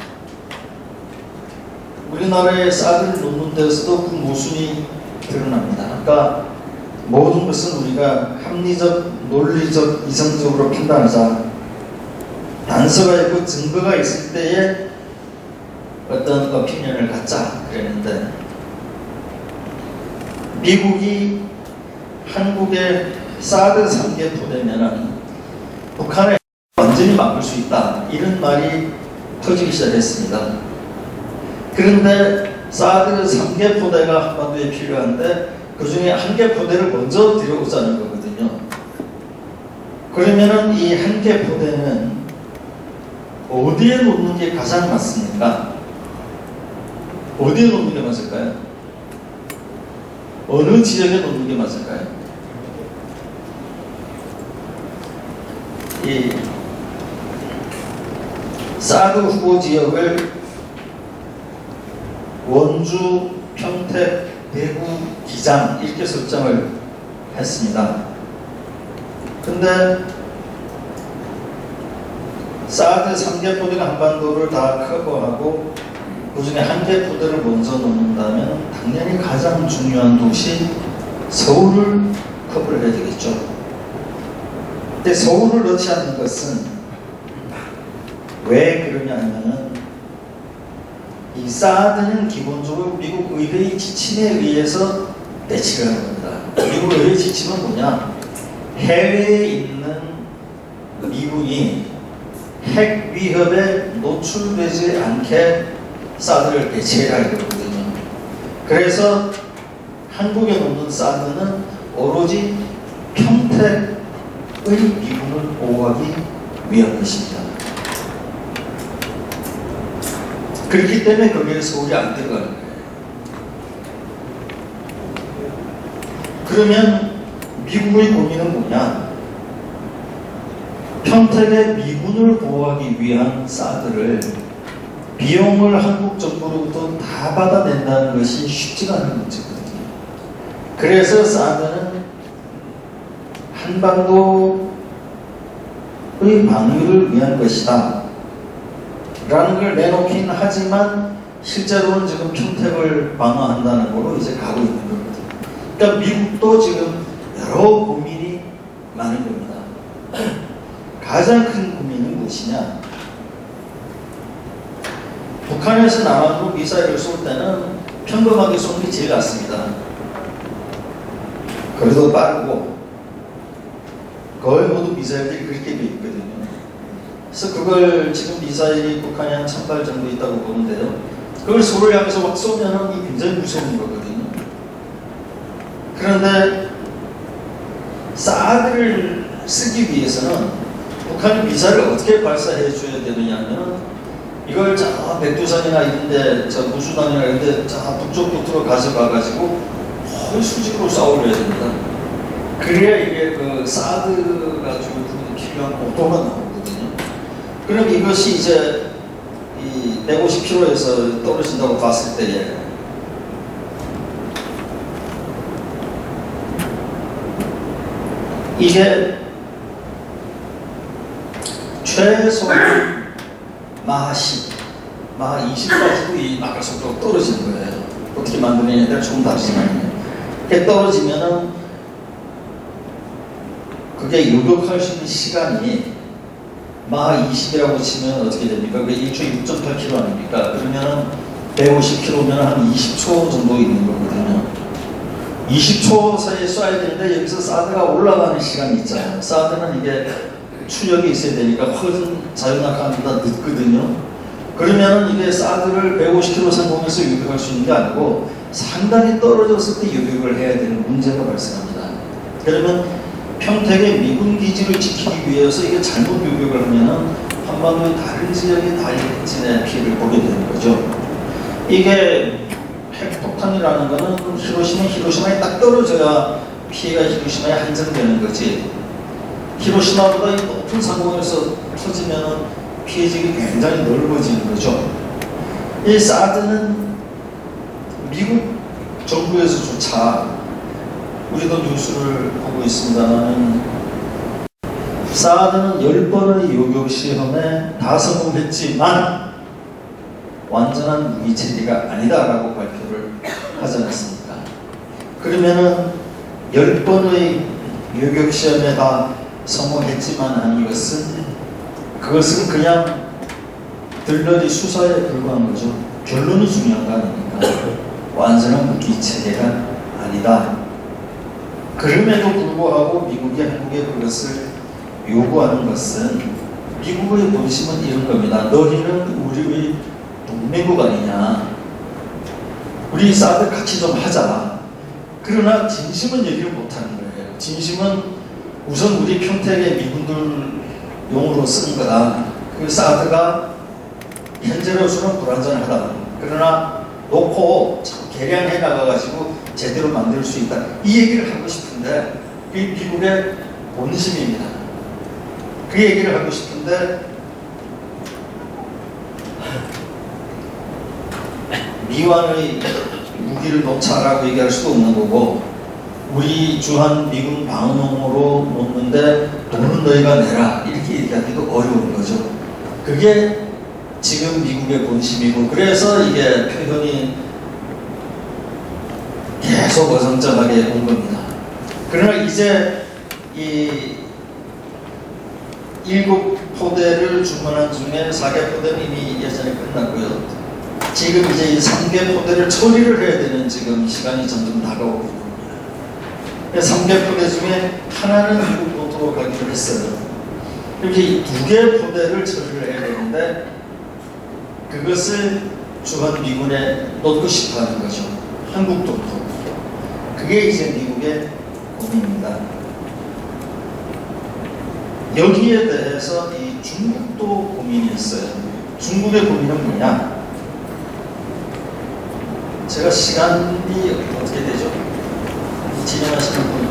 우리나라의 사드를 놓는 데서도 그 모순이 드러납니다. 그러니까 모든 것은 우리가 합리적, 논리적, 이성적으로 판단하자. 단서가 있고 증거가 있을 때에 어떤 오피니언을 갖자 그랬는데, 미국이 한국의 사드 3개 포대면은 북한을 완전히 막을 수 있다, 이런 말이 터지기 시작했습니다. 그런데 사드 3개 포대가 한반도에 필요한데 그 중에 1개 포대를 먼저 들여오자는 거거든요. 그러면은 이 1개 포대는 어디에 놓는 게 가장 맞습니까? 어디에 놓는 게 맞을까요? 어느 지역에 놓는 게 맞을까요? 이 사드 후보 지역을 원주, 평택, 대구, 기장 이렇게 설정을 했습니다. 근데 사드 3개 포대가 한반도를 다 커버하고 그 중에 1개 포대를 먼저 놓는다면 당연히 가장 중요한 도시 서울을 커버를 해야 되겠죠. 근데 서울을 넣지 않는 것은 왜 그러냐면은 이 사드는 기본적으로 미국 의회의 지침에 의해서 배치를 하는 겁니다. 미국 의회 지침은 뭐냐? 해외에 있는 미군이 핵 위협에 노출되지 않게 사드를 배치해야 하거든요. 그래서 한국에 놓는 사드는 오로지 평택의 미군을 보호하기 위한 것입니다. 그렇기 때문에 거기에 서울이 안 들어가는 거예요. 그러면 미국의 고민은 뭐냐? 평택의 미군을 보호하기 위한 사드를 비용을 한국 정부로부터 다 받아낸다는 것이 쉽지가 않은 문제거든요. 그래서 사드는 한반도의 방위를 위한 것이다 라는 걸 내놓긴 하지만 실제로는 지금 평택을 방어한다는 거로 이제 가고 있는 거거든요. 그러니까 미국도 지금 여러 고민이 많은 겁니다. 가장 큰 고민은 무엇이냐? 북한에서 남한으로 미사일을 쏠 때는 평범하게 쏘는 게 제일 낫습니다. 그래도 빠르고 거의 모두 미사일들이 그렇게 되어 있거든요. 그래서 그걸 지금 미사일이 북한에 한 1000발 정도 있다고 보는데요. 그걸 서울을 향해서 막 쏘면은 굉장히 무서운 거거든요. 그런데 사드를 쓰기 위해서는 북한이 미사일을 어떻게 발사해 줘야 되느냐면 이걸 저 백두산이나 이런데 저 무수단이나 이런데 저 북쪽 끝으로 가져가 가지고 거의 수직으로 쏴올려야 됩니다. 그래야 이게 그 사드 가지고 필요한 고도가 나오거든요. 그럼 이것이 이제 이 150km에서 떨어진다고 봤을 때에 이게 최소한 마하 10, 마하 20까지도 이 낙하 속도가 떨어지는 거예요. 어떻게 만드느냐에 따라 조금 다르지만 이렇게 떨어지면은 그게 요격할 수 있는 시간이 마하 20이라고 치면 어떻게 됩니까? 그게 1초에 6.8km 아닙니까? 그러면은 150km면 한 20초 정도 있는 거거든요. 20초 사이에 쏴야 되는데 여기서 사드가 올라가는 시간이 있잖아요. 사드는 이게 추력이 있어야 되니까 훨씬 자유낙하보다 늦거든요. 그러면은 이게 사드를 150km 상공에서 요격할 수 있는 게 아니고 상당히 떨어졌을 때 요격을 해야 되는 문제가 발생합니다. 그러면 평택의 미군 기지를 지키기 위해서 이게 잘못 요격을 하면은 한반도의 다른 지역에 다일진의 피해를 보게 되는 거죠. 이게 핵폭탄이라는 거는 히로시마에 딱 떨어져야 피해가 히로시마에 한정되는 거지. 히로시마보다 이 높은 상공에서 터지면 피해지기 굉장히 넓어지는 거죠. 이 사드는 미국 정부에서조차 우리도 뉴스를 보고 있습니다만 사드는 10번의 요격 시험에 다 성공했지만 완전한 무기 체계가 아니다라고 발표를 하지 않았습니까? 그러면은 10번의 요격 시험에 다 성공했지만 한 그것은 그냥 들러리 수사에 불과한 거죠. 결론이 중요한 거 아닙니까? 완전한 무기 체계가 아니다. 그럼에도 불구하고 미국이 한국에 그것을 요구하는 것은 미국의 본심은 이런 겁니다. 너희는 우리의 동맹국 아니냐. 우리 사드 같이 좀 하자. 그러나 진심은 얘기를 못하는 거예요. 진심은 우선 우리 평택의 미군들 용으로 쓰는 거다. 그 사드가 현재로서는 불완전하다. 그러나 놓고 개량해 나가가지고 제대로 만들 수 있다. 이 얘기를 하고 싶은데 이 미국의 본심입니다. 그 얘기를 하고 싶은데 미완의 무기를 놓자라고 얘기할 수도 없는 거고 우리 주한 미군 방어용으로 놓는데 돈은 너희가 내라 이렇게 얘기하기도 어려운 거죠. 그게 지금 미국의 본심이고 그래서 이게 표현이 계속 어정쩡하게 온 겁니다. 그러나 이제 이 7포대를 주문한 중에 4개 포대는 이미 예전에 끝났고요. 지금 이제 이 3개 포대를 처리를 해야 되는 지금 시간이 점점 다가오고 있습니다. 3개 포대 중에 하나는 미국 본토로 가기로 했어요. 이렇게 2개 포대를 처리를 해야 되는데 그것을 주한 미군에 놓고 싶어 하는 거죠. 한국 본토. 그게 이제 미국의 고민입니다. 여기에 대해서 이 중국도 고민이 있어요. 중국의 고민은 뭐냐? 제가 시간이 어떻게 되죠? 진행하시는 분.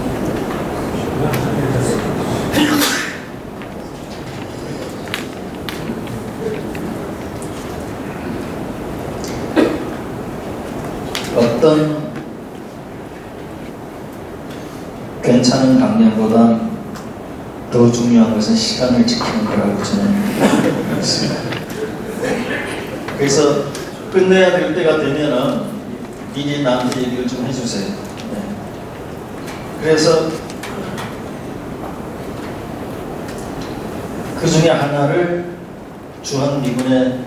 어떤 괜찮은 강령보다 더 중요한 것은 시간을 지키는 거라고 저는 믿습니다. 그래서 끝내야 될 때가 되면은 미리 나한테 얘기를 좀 해주세요. 네. 그래서 그 중에 하나를 주한 미군에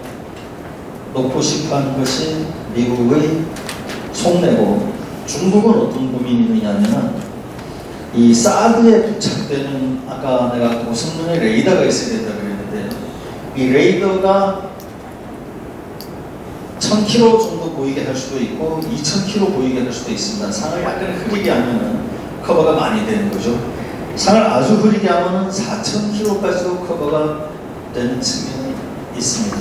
놓고 싶어 하는 것이 미국의 속내고 중국은 어떤 고민이 있느냐면 이 사드에 부착되는 아까 내가 고성능의 레이더가 있어야 된다 그랬는데 이 레이더가 1000km 정도 보이게 할 수도 있고 2000km 보이게 할 수도 있습니다. 상을 약간 흐리게 하면은 커버가 많이 되는 거죠. 상을 아주 흐리게 하면은 4000km까지도 커버가 되는 측면이 있습니다.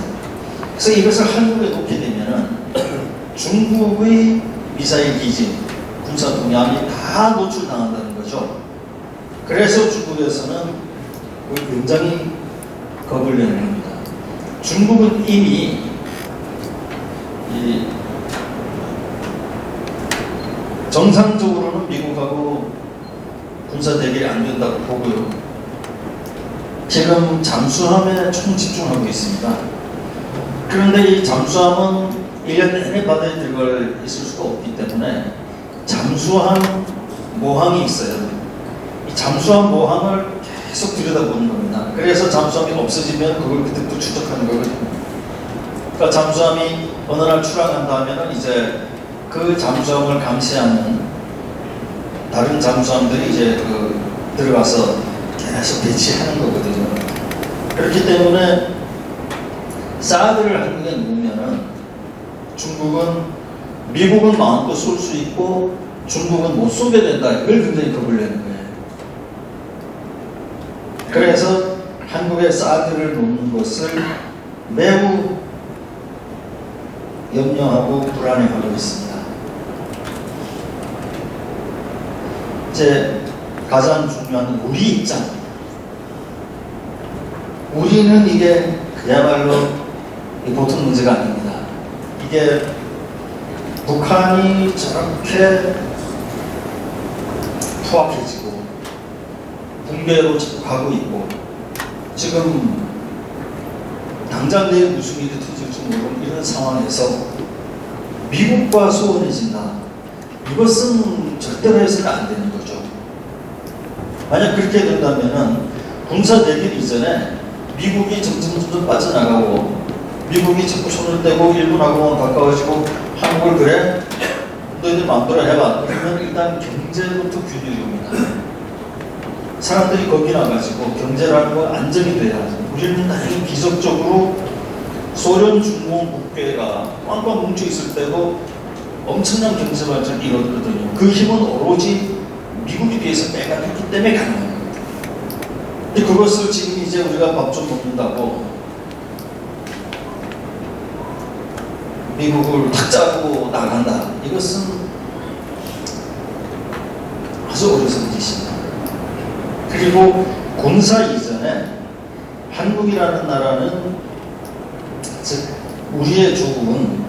그래서 이것을 한국에 놓게 되면은 중국의 미사일 기지, 군사 동향이 다 노출당한다는 거죠. 그래서 중국에서는 굉장히 겁을 내는 겁니다. 중국은 이미 정상적으로는 미국하고 군사 대결이 안 된다고 보고요. 지금 잠수함에 총 집중하고 있습니다. 그런데 이 잠수함은 1년 내내 바다에 들어가 있을 수가 없기 때문에 잠수함 모항이 있어요. 이 잠수함 모항을 계속 들여다보는 겁니다. 그래서 잠수함이 없어지면 그걸 그때부터 추적하는 거거든요. 그러니까 잠수함이 어느 날 출항한다 하면은 이제 그 잠수함을 감시하는 다른 잠수함들이 이제 들어가서 계속 배치하는 거거든요. 그렇기 때문에 사드를 한국에 놓으면은 중국은 미국은 마음껏 쏠 수 있고 중국은 못 쏘게 된다. 이걸 굉장히 겁을 내는 거예요. 그래서 한국에 사드를 놓는 것을 매우 염려하고 불안해하고 있습니다. 이제 가장 중요한 우리 입장. 우리는 이게 그야말로 보통 문제가 아닙니다. 이게 북한이 저렇게 포악해지고 붕괴로 자꾸 가고 있고 지금 당장 내일 무슨 일이 터질지 모르는 이런 상황에서 미국과 소원해진다. 이것은 절대로 해서는 안 되는 거죠. 만약 그렇게 된다면은 군사 대결 이전에 미국이 점점 빠져나가고 미국이 자꾸 손을 떼고 일본하고만 가까워지고 한국을 그래? 너희들 마음대로 해봐. 그러면 일단 경제부터 균열이 옵니다. 사람들이 거기 나가지고 경제라는 건 안정이 돼야 하죠. 우리는 다행히 기적적으로 소련 중공 국괴가 꽝꽝 뭉쳐 있을 때도 엄청난 경제 발전을 이뤘거든요. 그 힘은 오로지 미국에 비해서 빼앗겼기 때문에 가능한 겁니다. 근데 그것을 지금 이제 우리가 밥 좀 먹는다고 미국을 탁 짜고 나간다. 이것은 아주 어리석은 짓입니다. 그리고 군사 이전에 한국이라는 나라는 즉 우리의 조국은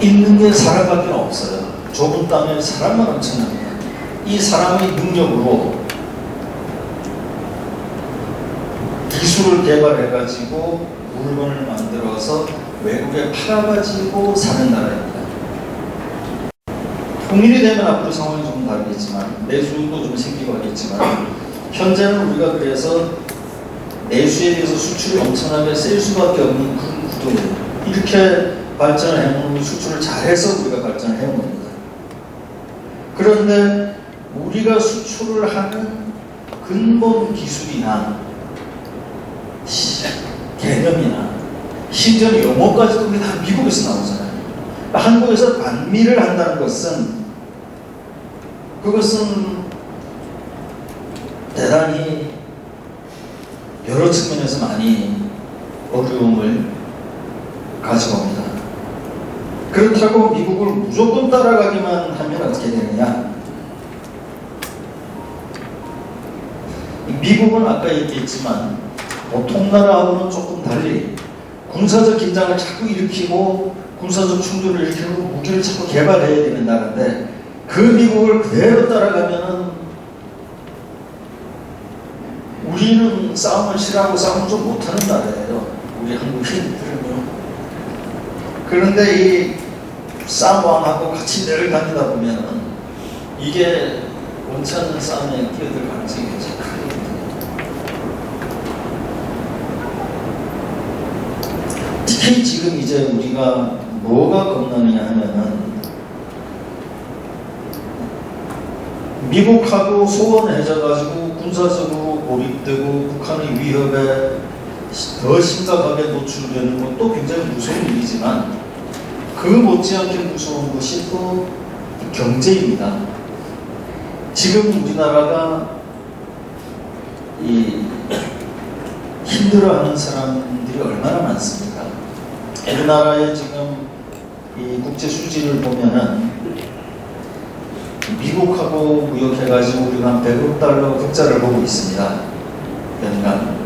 있는 게 사람밖에 없어요. 좁은 땅에 사람만 엄청납니다. 이 사람의 능력으로 기술을 개발해가지고 물건을 만들어서 외국에 팔아가지고 사는 나라입니다. 통일이 되면 앞으로 상황이 좀 다르겠지만 내수도 좀 생기고 하겠지만 현재는 우리가 그래서 내수에 비해서 수출이 엄청나게 셀 수밖에 없는 그런 구도예요. 이렇게 발전을 해놓은 수출을 잘해서 우리가 발전을 해온 겁니다. 그런데 우리가 수출을 하는 근본 기술이나 개념이나 심지어 용어까지도 우리 다 미국에서 나오잖아요. 한국에서 반미를 한다는 것은 그것은 대단히 여러 측면에서 많이 어려움을 가져옵니다. 그렇다고 미국을 무조건 따라가기만 하면 어떻게 되느냐? 미국은 아까 얘기했지만 보통 나라하고는 조금 달리 군사적 긴장을 자꾸 일으키고 군사적 충돌을 일으키고 무기를 자꾸 개발해야 되는 나라인데 그 미국을 그대로 따라가면은 우리는 싸움을 싫어하고 싸움을 좀 못하는 나라예요. 우리 한국인들은요. 그런데 이 싸움하고 같이 내를 다니다 보면은 이게 원치 않는 싸움에 끼어들 가능성이 굉장히 크거든요. 특히 지금 이제 우리가 뭐가 겁나느냐 하면은 미국하고 소원해져가지고 군사적으로 고립되고 북한의 위협에 더 심각하게 노출되는 것도 굉장히 무서운 일이지만 그 못지않게 무서운 것이 또 경제입니다. 지금 우리나라가 이 힘들어하는 사람들이 얼마나 많습니까? 우리나라의 지금 이 국제 수지를 보면은 미국하고 무역해가지고 우리가 한 100억 달러 흑자를 보고 있습니다. 연간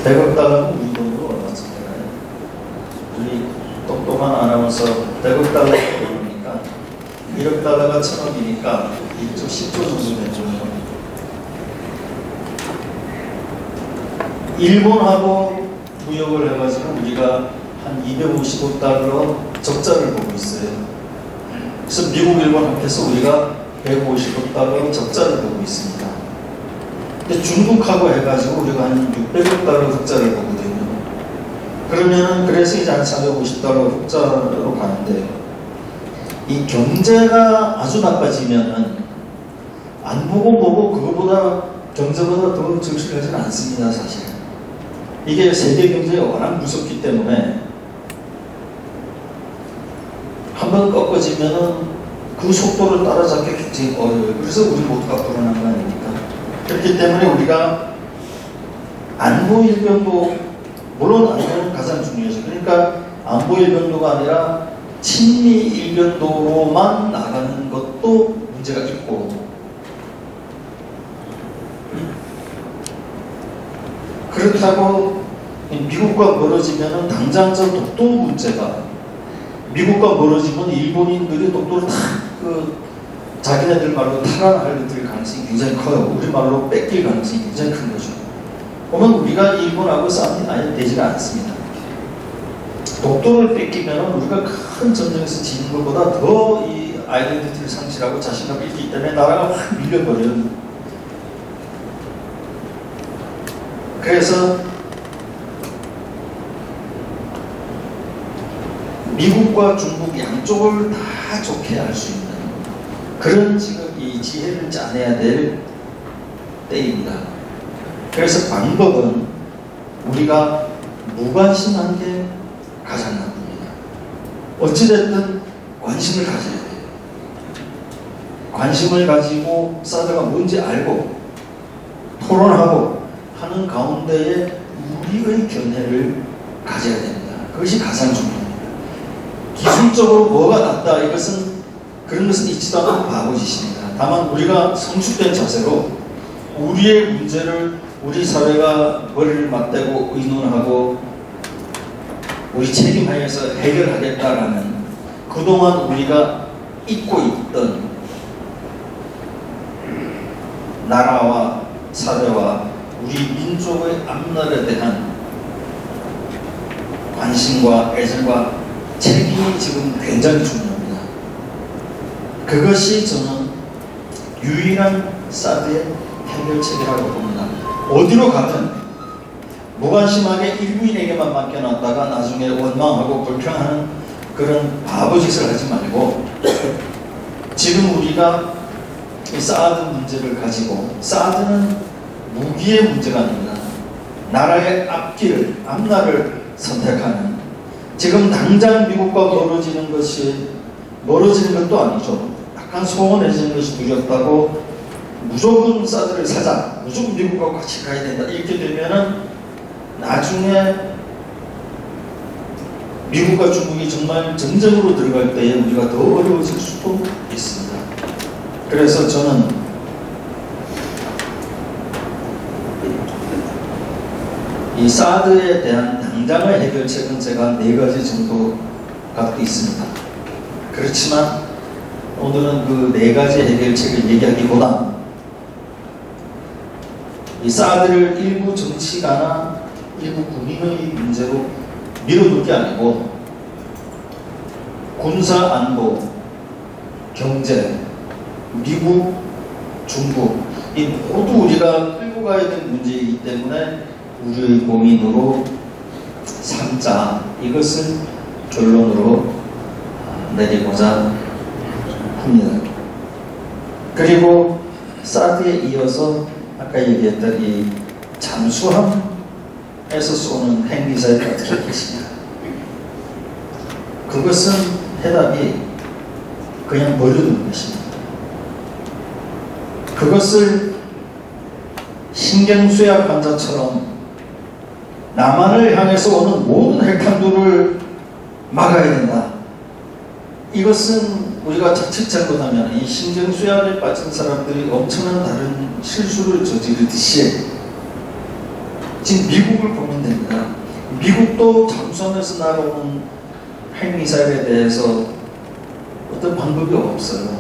100억 달러는 우리 돈으로 얼마쯤 되나요? 우리 똑똑한 아나운서 100억 달러 보니까 1억 달러가 1000억이니까 10조 정도 되죠. 일본하고 무역을 해가지고 우리가 한 250억 달러 적자를 보고 있어요. 그래서 미국, 일본 합해서 우리가 150억 달러 적자를 보고 있습니다. 근데 중국하고 해가지고 우리가 한 600억 달러 흑자를 보거든요. 그러면은 그래서 이제 한 450달러 흑자로 가는데 이 경제가 아주 나빠지면은 안 보고 그거보다 경제보다 더 절실하지는 않습니다, 사실. 이게 세계 경제가 워낙 무섭기 때문에 한번 꺾어지면은 그 속도를 따라잡기 굉장히 어려워요. 그래서 우리 모두가 불안한 거 아닙니까? 그렇기 때문에 우리가 안보 일변도, 물론 안보는 가장 중요하죠. 그러니까 안보 일변도가 아니라 친미 일변도로만 나가는 것도 문제가 있고, 그렇다고 미국과 멀어지면은 당장 저 독도 문제가, 미국과 멀어지면 일본인들이 독도를 다 자기네들 말로 탈환할 가능성이 굉장히 커요. 우리 말로 뺏길 가능성이 굉장히 큰 거죠. 보면 우리가 일본하고 싸움이 아예 되지가 않습니다. 독도를 뺏기면 우리가 큰 전쟁에서 지는 것보다 더 이 아이덴티티를 상실하고 자신감을 잃기 때문에 나라가 확 밀려버려요. 그래서 미국과 중국 양쪽을 다 좋게 할 수 있는 그런 지금 이 지혜를 짜내야 될 때입니다. 그래서 방법은 우리가 무관심한 게 가장 나쁩니다. 어찌됐든 관심을 가져야 돼요. 관심을 가지고 사드가 뭔지 알고 토론하고 하는 가운데에 우리의 견해를 가져야 됩니다. 그것이 가장 중요합니다. 기술적으로 뭐가 낫다 그런 것은 있지도 않고 바보짓입니다. 다만 우리가 성숙된 자세로 우리의 문제를 우리 사회가 머리를 맞대고 의논하고 우리 책임하에서 해결하겠다라는 그동안 우리가 잊고 있던 나라와 사회와 우리 민족의 앞날에 대한 관심과 애정과 책임이 지금 굉장히 중요합니다. 그것이 저는 유일한 사드의 해결책이라고 봅니다. 어디로 가든 무관심하게 일부인에게만 맡겨놨다가 나중에 원망하고 불평하는 그런 바보짓을 하지 말고 지금 우리가 이 사드 문제를 가지고 사드는 무기의 문제가 아닙니다. 나라의 앞날을 선택하는 지금 당장 미국과 멀어지는 것도 아니죠. 약간 소원해지는 것이 두렵다고 무조건 사드를 사자, 무조건 미국과 같이 가야 된다 이렇게 되면은 나중에 미국과 중국이 정말 전쟁으로 들어갈 때에 우리가 더 어려워질 수도 있습니다. 그래서 저는 이 사드에 대한 당장의 해결책은 제가 4가지 정도 갖고 있습니다. 그렇지만 오늘은 그 4가지 해결책을 얘기하기보다 이 사드를 일부 정치가나 일부 군인의 문제로 밀어둘 게 아니고 군사 안보, 경제, 미국, 중국 이 모두 우리가 끌고 가야 될 문제이기 때문에 우리의 고민으로 삼자 이것을 결론으로 내리고자 합니다. 그리고 사드에 이어서 아까 얘기했던 이 잠수함에서 쏘는 핵미사일을 어떻게 할 것이냐 그것은 해답이 그냥 버려두는 것입니다. 그것을 신경쇠약 환자처럼 남한을 향해서 오는 모든 핵탄두를 막아야 된다. 이것은 우리가 자칫 잘못하면 이 신경쇠약에 빠진 사람들이 엄청난 다른 실수를 저지르듯이 지금 미국을 보면 됩니다. 미국도 잠수함에서 날아오는 핵미사일에 대해서 어떤 방법이 없어요.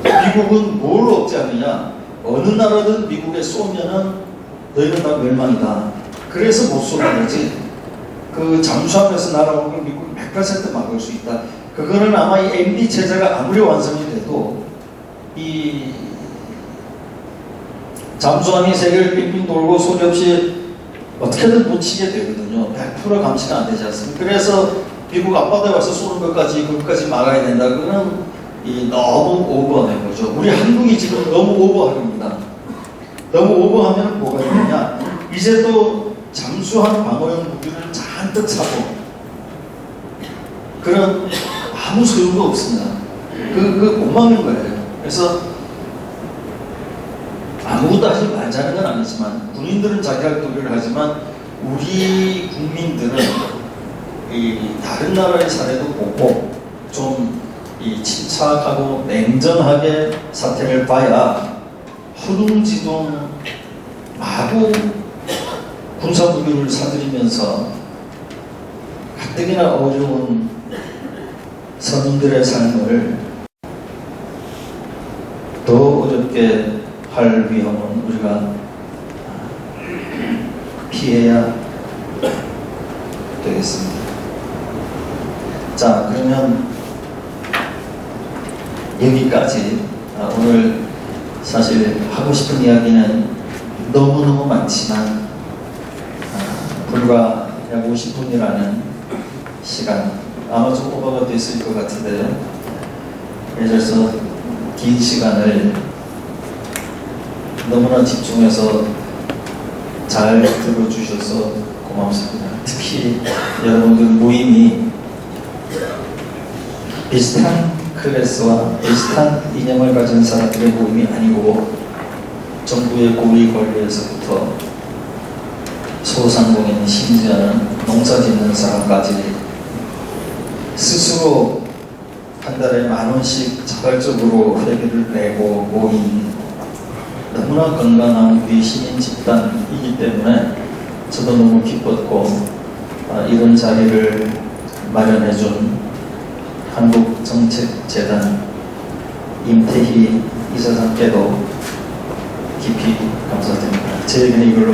미국은 뭘 억제하느냐? 어느 나라든 미국에 쏘면은 너희는 다 멸망이다. 그래서 못 쏘는 거지. 그 잠수함에서 날아오는 걸 미국이 100% 막을 수 있다. 그거는 아마 이 MD 체제가 아무리 완성이 돼도 이 잠수함이 세계를 빙빙 돌고 소리 없이 어떻게든 놓치게 되거든요. 100% 감시가 안 되지 않습니까? 그래서 미국 앞바다에 와서 쏘는 그것까지 막아야 된다. 그거는 이 너무 오버하는 거죠. 우리 한국이 지금 너무 오버합니다. 너무 오버하면 뭐가 되느냐? 이제 또 잠수함 방어용 무기를 잔뜩 사고 그런 아무 소용도 없습니다. 못 막는 거예요. 그래서 아무것도 하지 말자는 건 아니지만 군인들은 자기 할 도리를 하지만 우리 국민들은 이 다른 나라의 사례도 보고 좀 이 침착하고 냉정하게 사태를 봐야 허둥지둥 마구 군사무기를 사들이면서 가뜩이나 어려운 서민들의 삶을 더 어렵게 할 위험은 우리가 피해야 되겠습니다. 자, 그러면 여기까지. 오늘 사실 하고 싶은 이야기는 너무너무 많지만 불과 약 50분이라는 시간, 아마 좀 오버가 됐을 것 같은데요. 그래서 긴 시간을 너무나 집중해서 잘 들어주셔서 고맙습니다. 특히 여러분들 모임이 비슷한 클래스와 비슷한 이념을 가진 사람들의 모임이 아니고 정부의 고위 권리에서부터 소상공인, 심지어는 농사 짓는 사람까지 스스로 한 달에 10,000원씩 자발적으로 회비를 내고 모인 너무나 건강한 우리 시민 집단이기 때문에 저도 너무 기뻤고, 이런 자리를 마련해준 한국정책재단 임태희 이사장께도 깊이 감사드립니다. 제 얘기는 이걸로